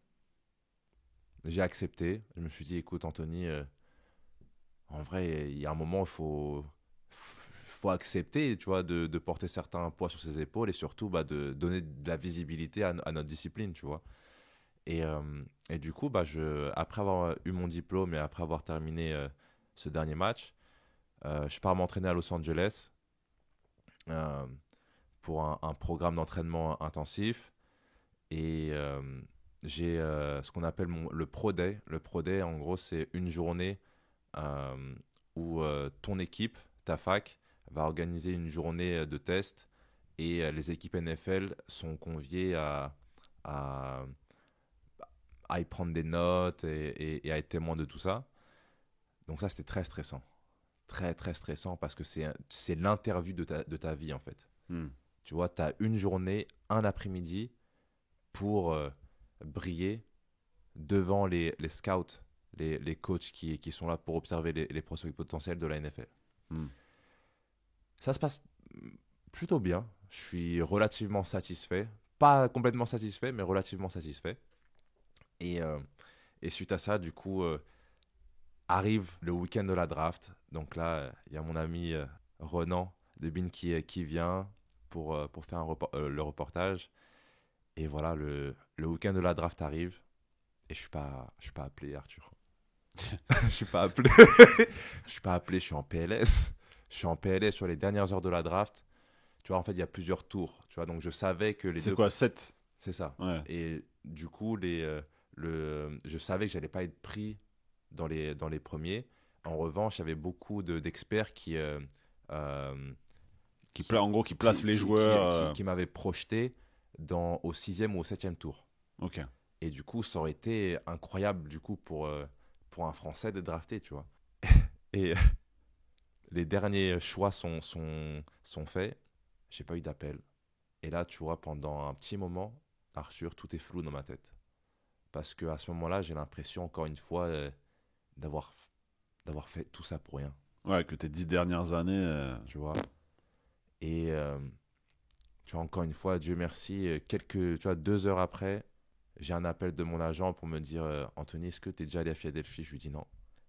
j'ai accepté. Je me suis dit, écoute Anthony, en vrai, il y a un moment, il faut accepter, tu vois, de porter certains poids sur ses épaules et surtout de donner de la visibilité à notre discipline, tu vois. Et du coup, après avoir eu mon diplôme et après avoir terminé ce dernier match, je pars m'entraîner à Los Angeles pour un programme d'entraînement intensif. Et j'ai ce qu'on appelle le Pro Day. Le Pro Day, en gros, c'est une journée où ton équipe, ta fac, va organiser une journée de test et les équipes NFL sont conviées à y prendre des notes et à être témoin de tout ça. Donc ça, c'était très stressant. Très, très stressant parce que c'est l'interview de ta vie, en fait. Tu vois, tu as une journée, un après-midi pour briller devant les scouts, les coachs qui sont là pour observer les prospects potentiels de la NFL. Ça se passe plutôt bien. Je suis relativement satisfait. Pas complètement satisfait, mais relativement satisfait. Et suite à ça, du coup, arrive le week-end de la draft. Donc là, il y a mon ami Ronan de Bin qui vient pour faire le reportage. Et voilà, le week-end de la draft arrive. Et je suis pas appelé, Arthur. Je suis pas appelé. Je suis pas appelé, je suis en PLS. Je suis en PLS sur les dernières heures de la draft. Tu vois, en fait, il y a plusieurs tours. Tu vois, donc je savais que les C'est quoi, 7? C'est ça. Ouais. Et du coup, je savais que j'allais pas être pris dans les premiers. En revanche, il y avait beaucoup d'experts qui placent les joueurs. qui m'avaient projeté au 6e ou au 7e tour. Ok. Et du coup, ça aurait été incroyable du coup pour pour un Français d'être drafté, tu vois. Et les derniers choix sont faits. J'ai pas eu d'appel. Et là, tu vois, pendant un petit moment, Arthur, tout est flou dans ma tête. Parce qu'à ce moment-là, j'ai l'impression, encore une fois, d'avoir, d'avoir fait tout ça pour rien, Ouais, que tes 10 dernières années. tu vois. Et tu vois, encore une fois, Dieu merci, tu vois, 2 heures après, j'ai un appel de mon agent pour me dire Anthony, est-ce que tu es déjà allé à Philadelphie? Je lui dis non.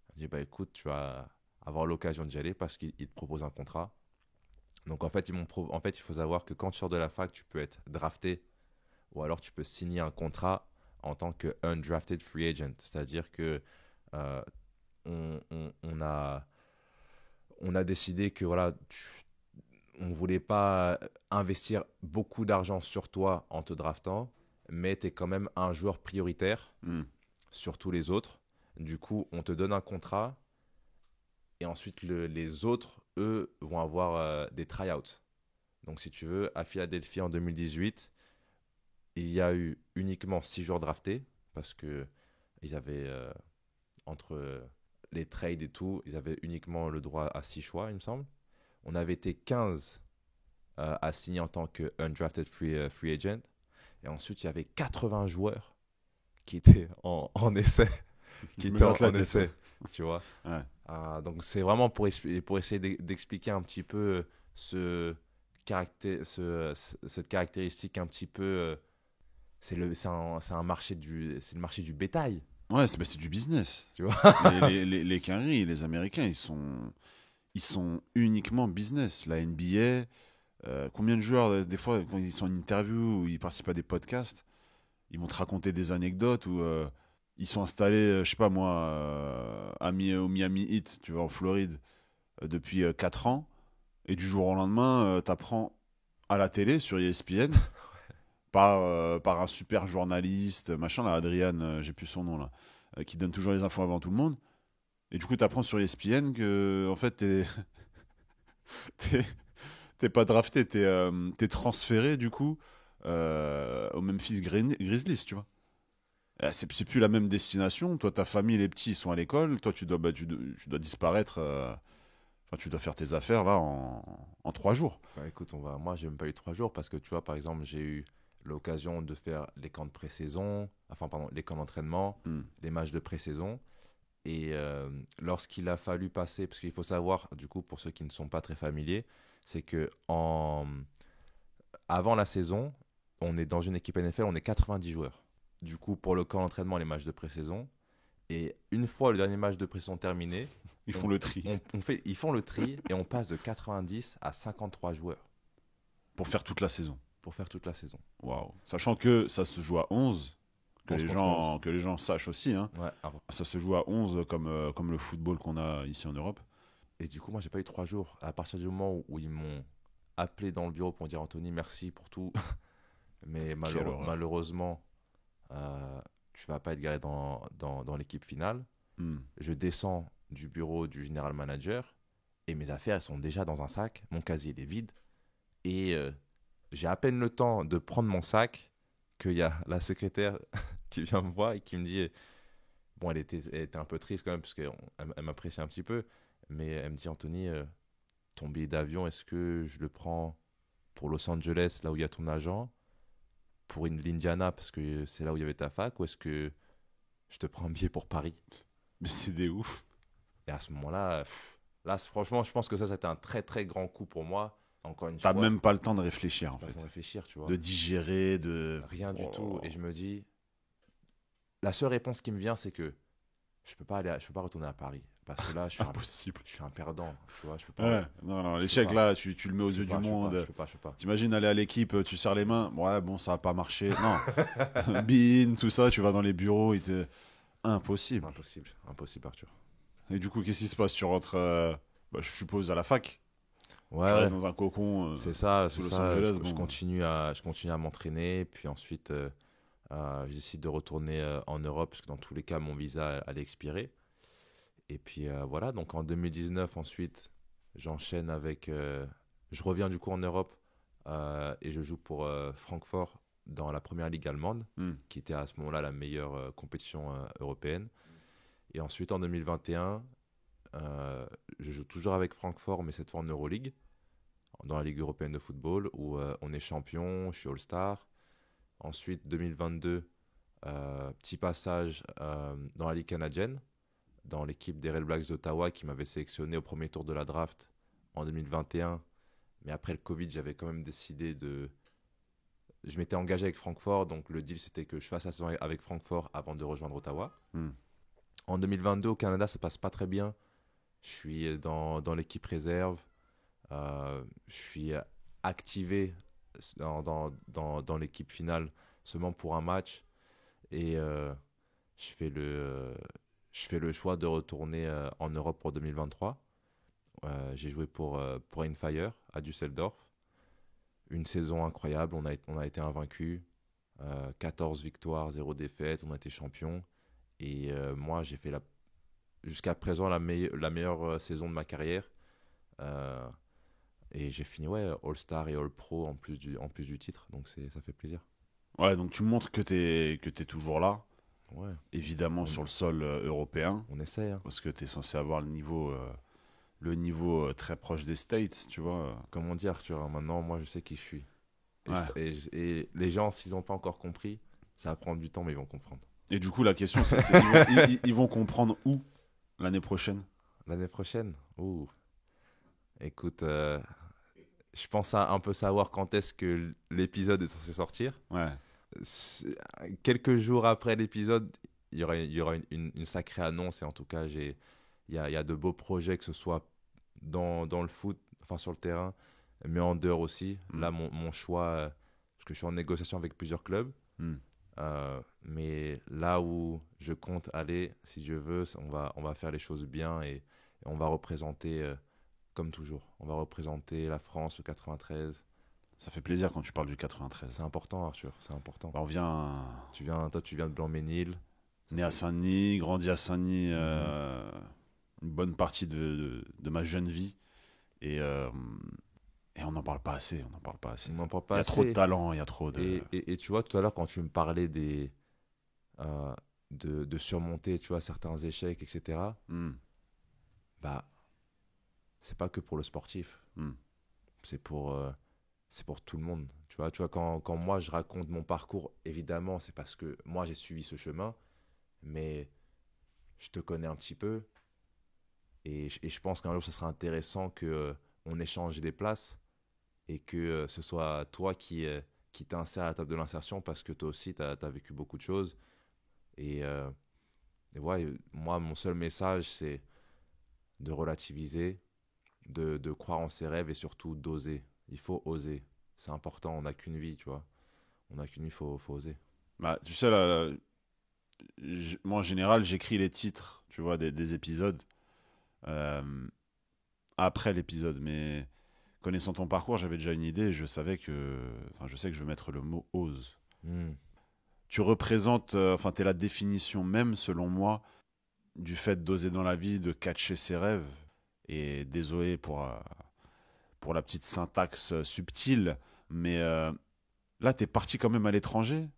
Il me dit bah écoute, tu vas avoir l'occasion d'y aller parce qu'il te propose un contrat. Donc en fait, en fait, il faut savoir que quand tu sors de la fac, tu peux être drafté ou alors tu peux signer un contrat en tant que undrafted free agent. C'est-à-dire que euh, on a décidé que voilà, on ne voulait pas investir beaucoup d'argent sur toi en te draftant, mais tu es quand même un joueur prioritaire Hmm. sur tous les autres. Du coup, on te donne un contrat et ensuite les autres, eux, vont avoir des tryouts. Donc, si tu veux, à Philadelphie en 2018, il y a eu uniquement 6 joueurs draftés parce que ils avaient, entre les trades et tout, ils avaient uniquement le droit à 6 choix, il me semble. On avait été 15 à signer en tant que undrafted free agent. Et ensuite, il y avait 80 joueurs qui étaient en essai. Qui Je me étaient gratte la tête, essai, tu vois. Ouais. Donc, c'est vraiment pour essayer d'expliquer un petit peu cette caractéristique un petit peu. C'est un marché c'est le marché du bétail, Ouais, c'est du business. tu vois. Les Qataris, les Américains, ils sont uniquement business. La NBA, combien de joueurs, des fois, quand ils sont en interview ou ils participent à des podcasts, ils vont te raconter des anecdotes où ils sont installés, je sais pas moi, au Miami Heat, tu vois, en Floride, depuis 4 ans. Et du jour au lendemain, t'apprends à la télé sur ESPN par un super journaliste, machin, là, Adrian, j'ai plus son nom là, qui donne toujours les infos avant tout le monde. Et du coup, t'apprends sur ESPN que, en fait, t'es, t'es pas drafté, t'es transféré, du coup, au Memphis Grizzlies, tu vois. C'est plus la même destination. Toi, ta famille, les petits, ils sont à l'école. Toi, tu dois disparaître. Enfin, tu dois faire tes affaires là en 3 jours. Bah, écoute, moi, j'ai même pas eu 3 jours parce que tu vois, par exemple, j'ai eu l'occasion de faire les camps de pré-saison, enfin, pardon, les camps d'entraînement, Hmm. les matchs de pré-saison. Et lorsqu'il a fallu passer, parce qu'il faut savoir, du coup, pour ceux qui ne sont pas très familiers, c'est que avant la saison, on est dans une équipe NFL, on est 90 joueurs. Du coup, pour le camp d'entraînement, les matchs de pré-saison. Et une fois le dernier match de pré-saison terminé, Ils font le tri ils font le tri et on passe de 90 à 53 joueurs pour faire toute la saison. pour faire toute la saison. Waouh. Sachant que ça se joue à 11, 11 contre 11. que les gens sachent aussi, hein. Ouais. Ça se joue à 11 comme le football qu'on a ici en Europe. Et du coup, moi, j'ai pas eu 3 jours. À partir du moment où ils m'ont appelé dans le bureau pour me dire Anthony, merci pour tout. Mais Quelle horreur. malheureusement, tu vas pas être garé dans l'équipe finale. Hmm. Je descends du bureau du général manager et mes affaires elles sont déjà dans un sac. Mon casier il est vide. Et j'ai à peine le temps de prendre mon sac qu'il y a la secrétaire qui vient me voir et qui me dit bon, elle était un peu triste quand même parce qu'elle elle m'apprécie un petit peu. Mais elle me dit Anthony, ton billet d'avion, est-ce que je le prends pour Los Angeles, là où il y a ton agent, pour l'Indiana, parce que c'est là où il y avait ta fac, ou est-ce que je te prends un billet pour Paris? Mais c'est des ouf. Et à ce moment-là, franchement, je pense que ça, c'était un très, très grand coup pour moi. Encore une T'as fois, même pas le temps de réfléchir en pas fait. besoin de réfléchir, tu vois. De digérer, de. Rien du Oh. tout. Et je me dis, la seule réponse qui me vient, c'est que je peux pas retourner à Paris. Parce que là, Impossible. je suis un perdant, tu vois. Je peux pas. Ouais, non, Je l'échec peux là, tu le mets aux Je yeux peux pas, du je peux pas, monde. je peux pas. T'imagines aller à l'équipe, tu serres les mains. Ouais, bon, ça va pas marcher. Non. Bin, tout ça, tu vas dans les bureaux, impossible. Impossible, Arthur. Et du coup, qu'est-ce qui se passe? Tu rentres, je suppose, à la fac. Ouais, Tu ouais. restes dans un cocon. C'est ça, sous c'est Los ça. Angeles, Je bon. continue à m'entraîner, puis ensuite, je décide de retourner en Europe, parce que dans tous les cas, mon visa allait expirer. Et puis voilà, donc en 2019, ensuite, j'enchaîne avec. Je reviens du coup en Europe et je joue pour Francfort dans la première ligue allemande, Hmm. qui était à ce moment-là la meilleure compétition européenne. Et ensuite, en 2021, je joue toujours avec Francfort, mais cette fois en Euroleague, dans la Ligue européenne de football, où on est champion, je suis All-Star. Ensuite, 2022, petit passage dans la Ligue canadienne, dans l'équipe des Red Blacks d'Ottawa qui m'avait sélectionné au premier tour de la draft en 2021. Mais après le Covid, j'avais quand même décidé de... Je m'étais engagé avec Francfort, donc le deal c'était que je fasse la saison avec Francfort avant de rejoindre Ottawa. En 2022, au Canada, ça passe pas très bien. Je suis dans l'équipe réserve. Je suis activé dans l'équipe finale seulement pour un match. Et je fais le choix de retourner en Europe pour 2023. J'ai joué pour Infire à Düsseldorf. Une saison incroyable, on a été invaincus. 14 victoires, 0 défaite, on a été champion. Et moi, j'ai fait jusqu'à présent la meilleure saison de ma carrière. Et j'ai fini All-Star et All-Pro en plus du titre. Donc ça fait plaisir. Ouais, donc tu montres que t'es toujours là. Ouais. Évidemment sur le sol européen. On essaie. Hein. Parce que t'es censé avoir le niveau très proche des States, tu vois. Comment dire, Arthur, maintenant, moi, je sais qui je suis. Ouais. Et les gens, s'ils n'ont pas encore compris, ça va prendre du temps, mais ils vont comprendre. Et du coup, la question, c'est ils vont comprendre où l'année prochaine? L'année prochaine? Ouh. Écoute, je pense à un peu savoir quand est-ce que l'épisode est censé sortir. Ouais. Quelques jours après l'épisode, il y aura une sacrée annonce. Et en tout cas, il y a de beaux projets, que ce soit dans le foot, enfin sur le terrain, mais en dehors aussi. Là, mon choix, parce que je suis en négociation avec plusieurs clubs. Mais là où je compte aller, si je veux, on va faire les choses bien et on va représenter, comme toujours, on va représenter la France, le 93. Ça fait plaisir quand tu parles du 93. C'est important, Arthur, c'est important. Bah, Toi, tu viens de Blanc-Ménil. Né à Saint-Denis, grandi à Saint-Denis une bonne partie de ma jeune vie. Et on n'en parle pas assez. On n'en parle pas assez. On n'en parle Il pas y a assez. trop de talent, il y a trop de... Et tu vois, tout à l'heure, quand tu me parlais de surmonter, tu vois, certains échecs, etc., bah, c'est pas que pour le sportif. C'est pour tout le monde. Tu vois, quand moi, je raconte mon parcours, évidemment, c'est parce que moi, j'ai suivi ce chemin, mais je te connais un petit peu. Et je pense qu'un jour, ce sera intéressant qu'on échange des places et que ce soit toi qui t'insère à la table de l'insertion parce que toi aussi, tu as vécu beaucoup de choses. Et ouais, moi, mon seul message, c'est de relativiser, de croire en ses rêves et surtout d'oser. Il faut oser. C'est important, on n'a qu'une vie, tu vois. On n'a qu'une vie, il faut oser. Bah, tu sais, là, moi, en général, j'écris les titres, tu vois, des épisodes après l'épisode. Mais connaissant ton parcours, j'avais déjà une idée et je sais que je vais mettre le mot « ose ». Tu représentes, t'es la définition même, selon moi, du fait d'oser dans la vie, de catcher ses rêves. Et désolé pour la petite syntaxe subtile, mais là, t'es parti quand même à l'étranger.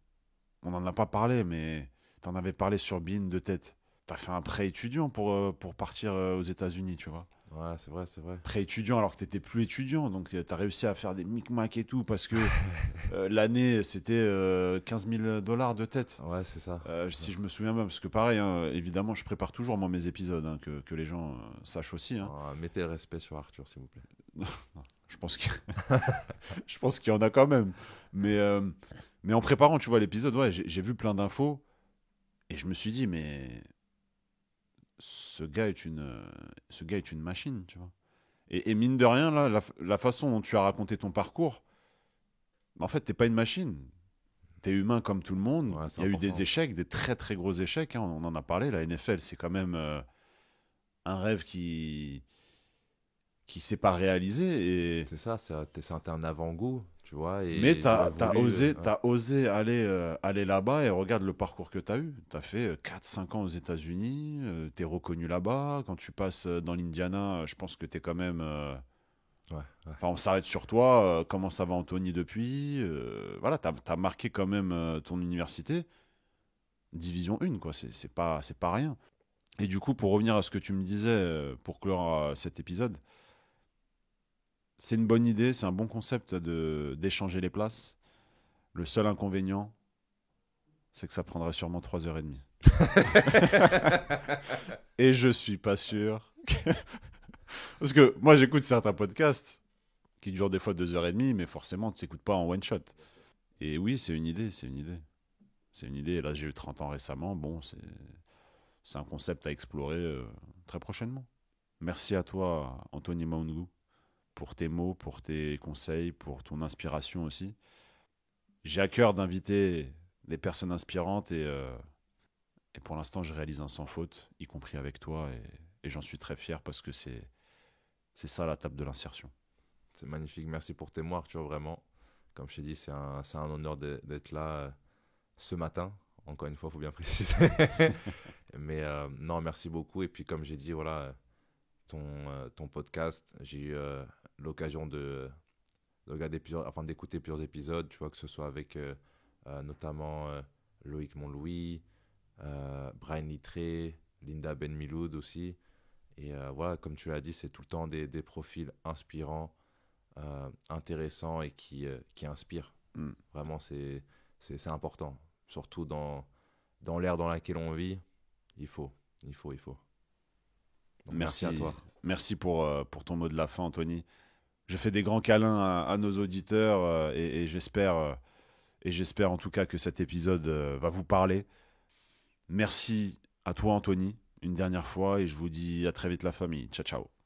On n'en a pas parlé, mais t'en avais parlé sur Bein de tête. T'as fait un prêt étudiant pour partir aux États-Unis, tu vois. Ouais, c'est vrai, c'est vrai. Prêt étudiant alors que t'étais plus étudiant, donc t'as réussi à faire des micmacs et tout, parce que l'année, c'était 15 000 $ de tête. Ouais, c'est ça. Si je me souviens bien, parce que pareil, hein, évidemment, je prépare toujours moi mes épisodes, hein, que les gens sachent aussi. Hein. Mettez le respect sur Arthur, s'il vous plaît. Non, je pense je pense qu'il y en a quand même. Mais en préparant, tu vois, l'épisode, ouais, j'ai vu plein d'infos et je me suis dit, mais ce gars est une machine, tu vois. Et mine de rien, là, la façon dont tu as raconté ton parcours, en fait, t'es pas une machine. T'es humain comme tout le monde. Ouais, il y a eu des échecs, des très très gros échecs. Hein, on en a parlé. La NFL, c'est quand même un rêve qui s'est pas réalisé. Et... C'est ça, c'est un avant-goût, tu vois. Mais t'as osé aller là-bas et regarde le parcours que t'as eu. T'as fait 4-5 ans aux États-Unis, t'es reconnu là-bas. Quand tu passes dans l'Indiana, je pense que t'es quand même... Ouais. Enfin, on s'arrête sur toi. Comment ça va, Anthony, depuis voilà, t'as marqué quand même ton université. Division 1, quoi. C'est pas rien. Et du coup, pour revenir à ce que tu me disais, pour clore cet épisode, c'est une bonne idée, c'est un bon concept d'échanger les places. Le seul inconvénient, c'est que ça prendrait sûrement 3h30. Et je suis pas sûr. Parce que moi, j'écoute certains podcasts qui durent des fois 2h30, mais forcément, tu n'écoutes pas en one shot. Et oui, c'est une idée, c'est une idée. C'est une idée. Là, j'ai eu 30 ans récemment. Bon, c'est un concept à explorer très prochainement. Merci à toi, Anthony Maungu, pour tes mots, pour tes conseils, pour ton inspiration aussi. J'ai à cœur d'inviter des personnes inspirantes et pour l'instant, je réalise un sans faute, y compris avec toi, et j'en suis très fier parce que c'est ça la table de l'insertion. C'est magnifique. Merci pour tes mots, Arthur, vraiment. Comme je t'ai dit, c'est un honneur d'être là ce matin. Encore une fois, il faut bien préciser. Mais non, merci beaucoup. Et puis, comme j'ai dit, voilà, ton podcast, j'ai eu l'occasion de regarder d'écouter plusieurs épisodes, tu vois, que ce soit avec notamment Loïc Montlouis, Brian Littré, Linda Ben Miloud aussi. Et voilà, comme tu l'as dit, c'est tout le temps des profils inspirants, intéressants et qui inspirent. Vraiment, c'est important. Surtout dans l'ère dans laquelle on vit, il faut. Donc, merci à toi. Merci pour ton mot de la fin, Anthony. Je fais des grands câlins à nos auditeurs et j'espère en tout cas que cet épisode va vous parler. Merci à toi, Anthony, une dernière fois, et je vous dis à très vite, la famille. Ciao, ciao.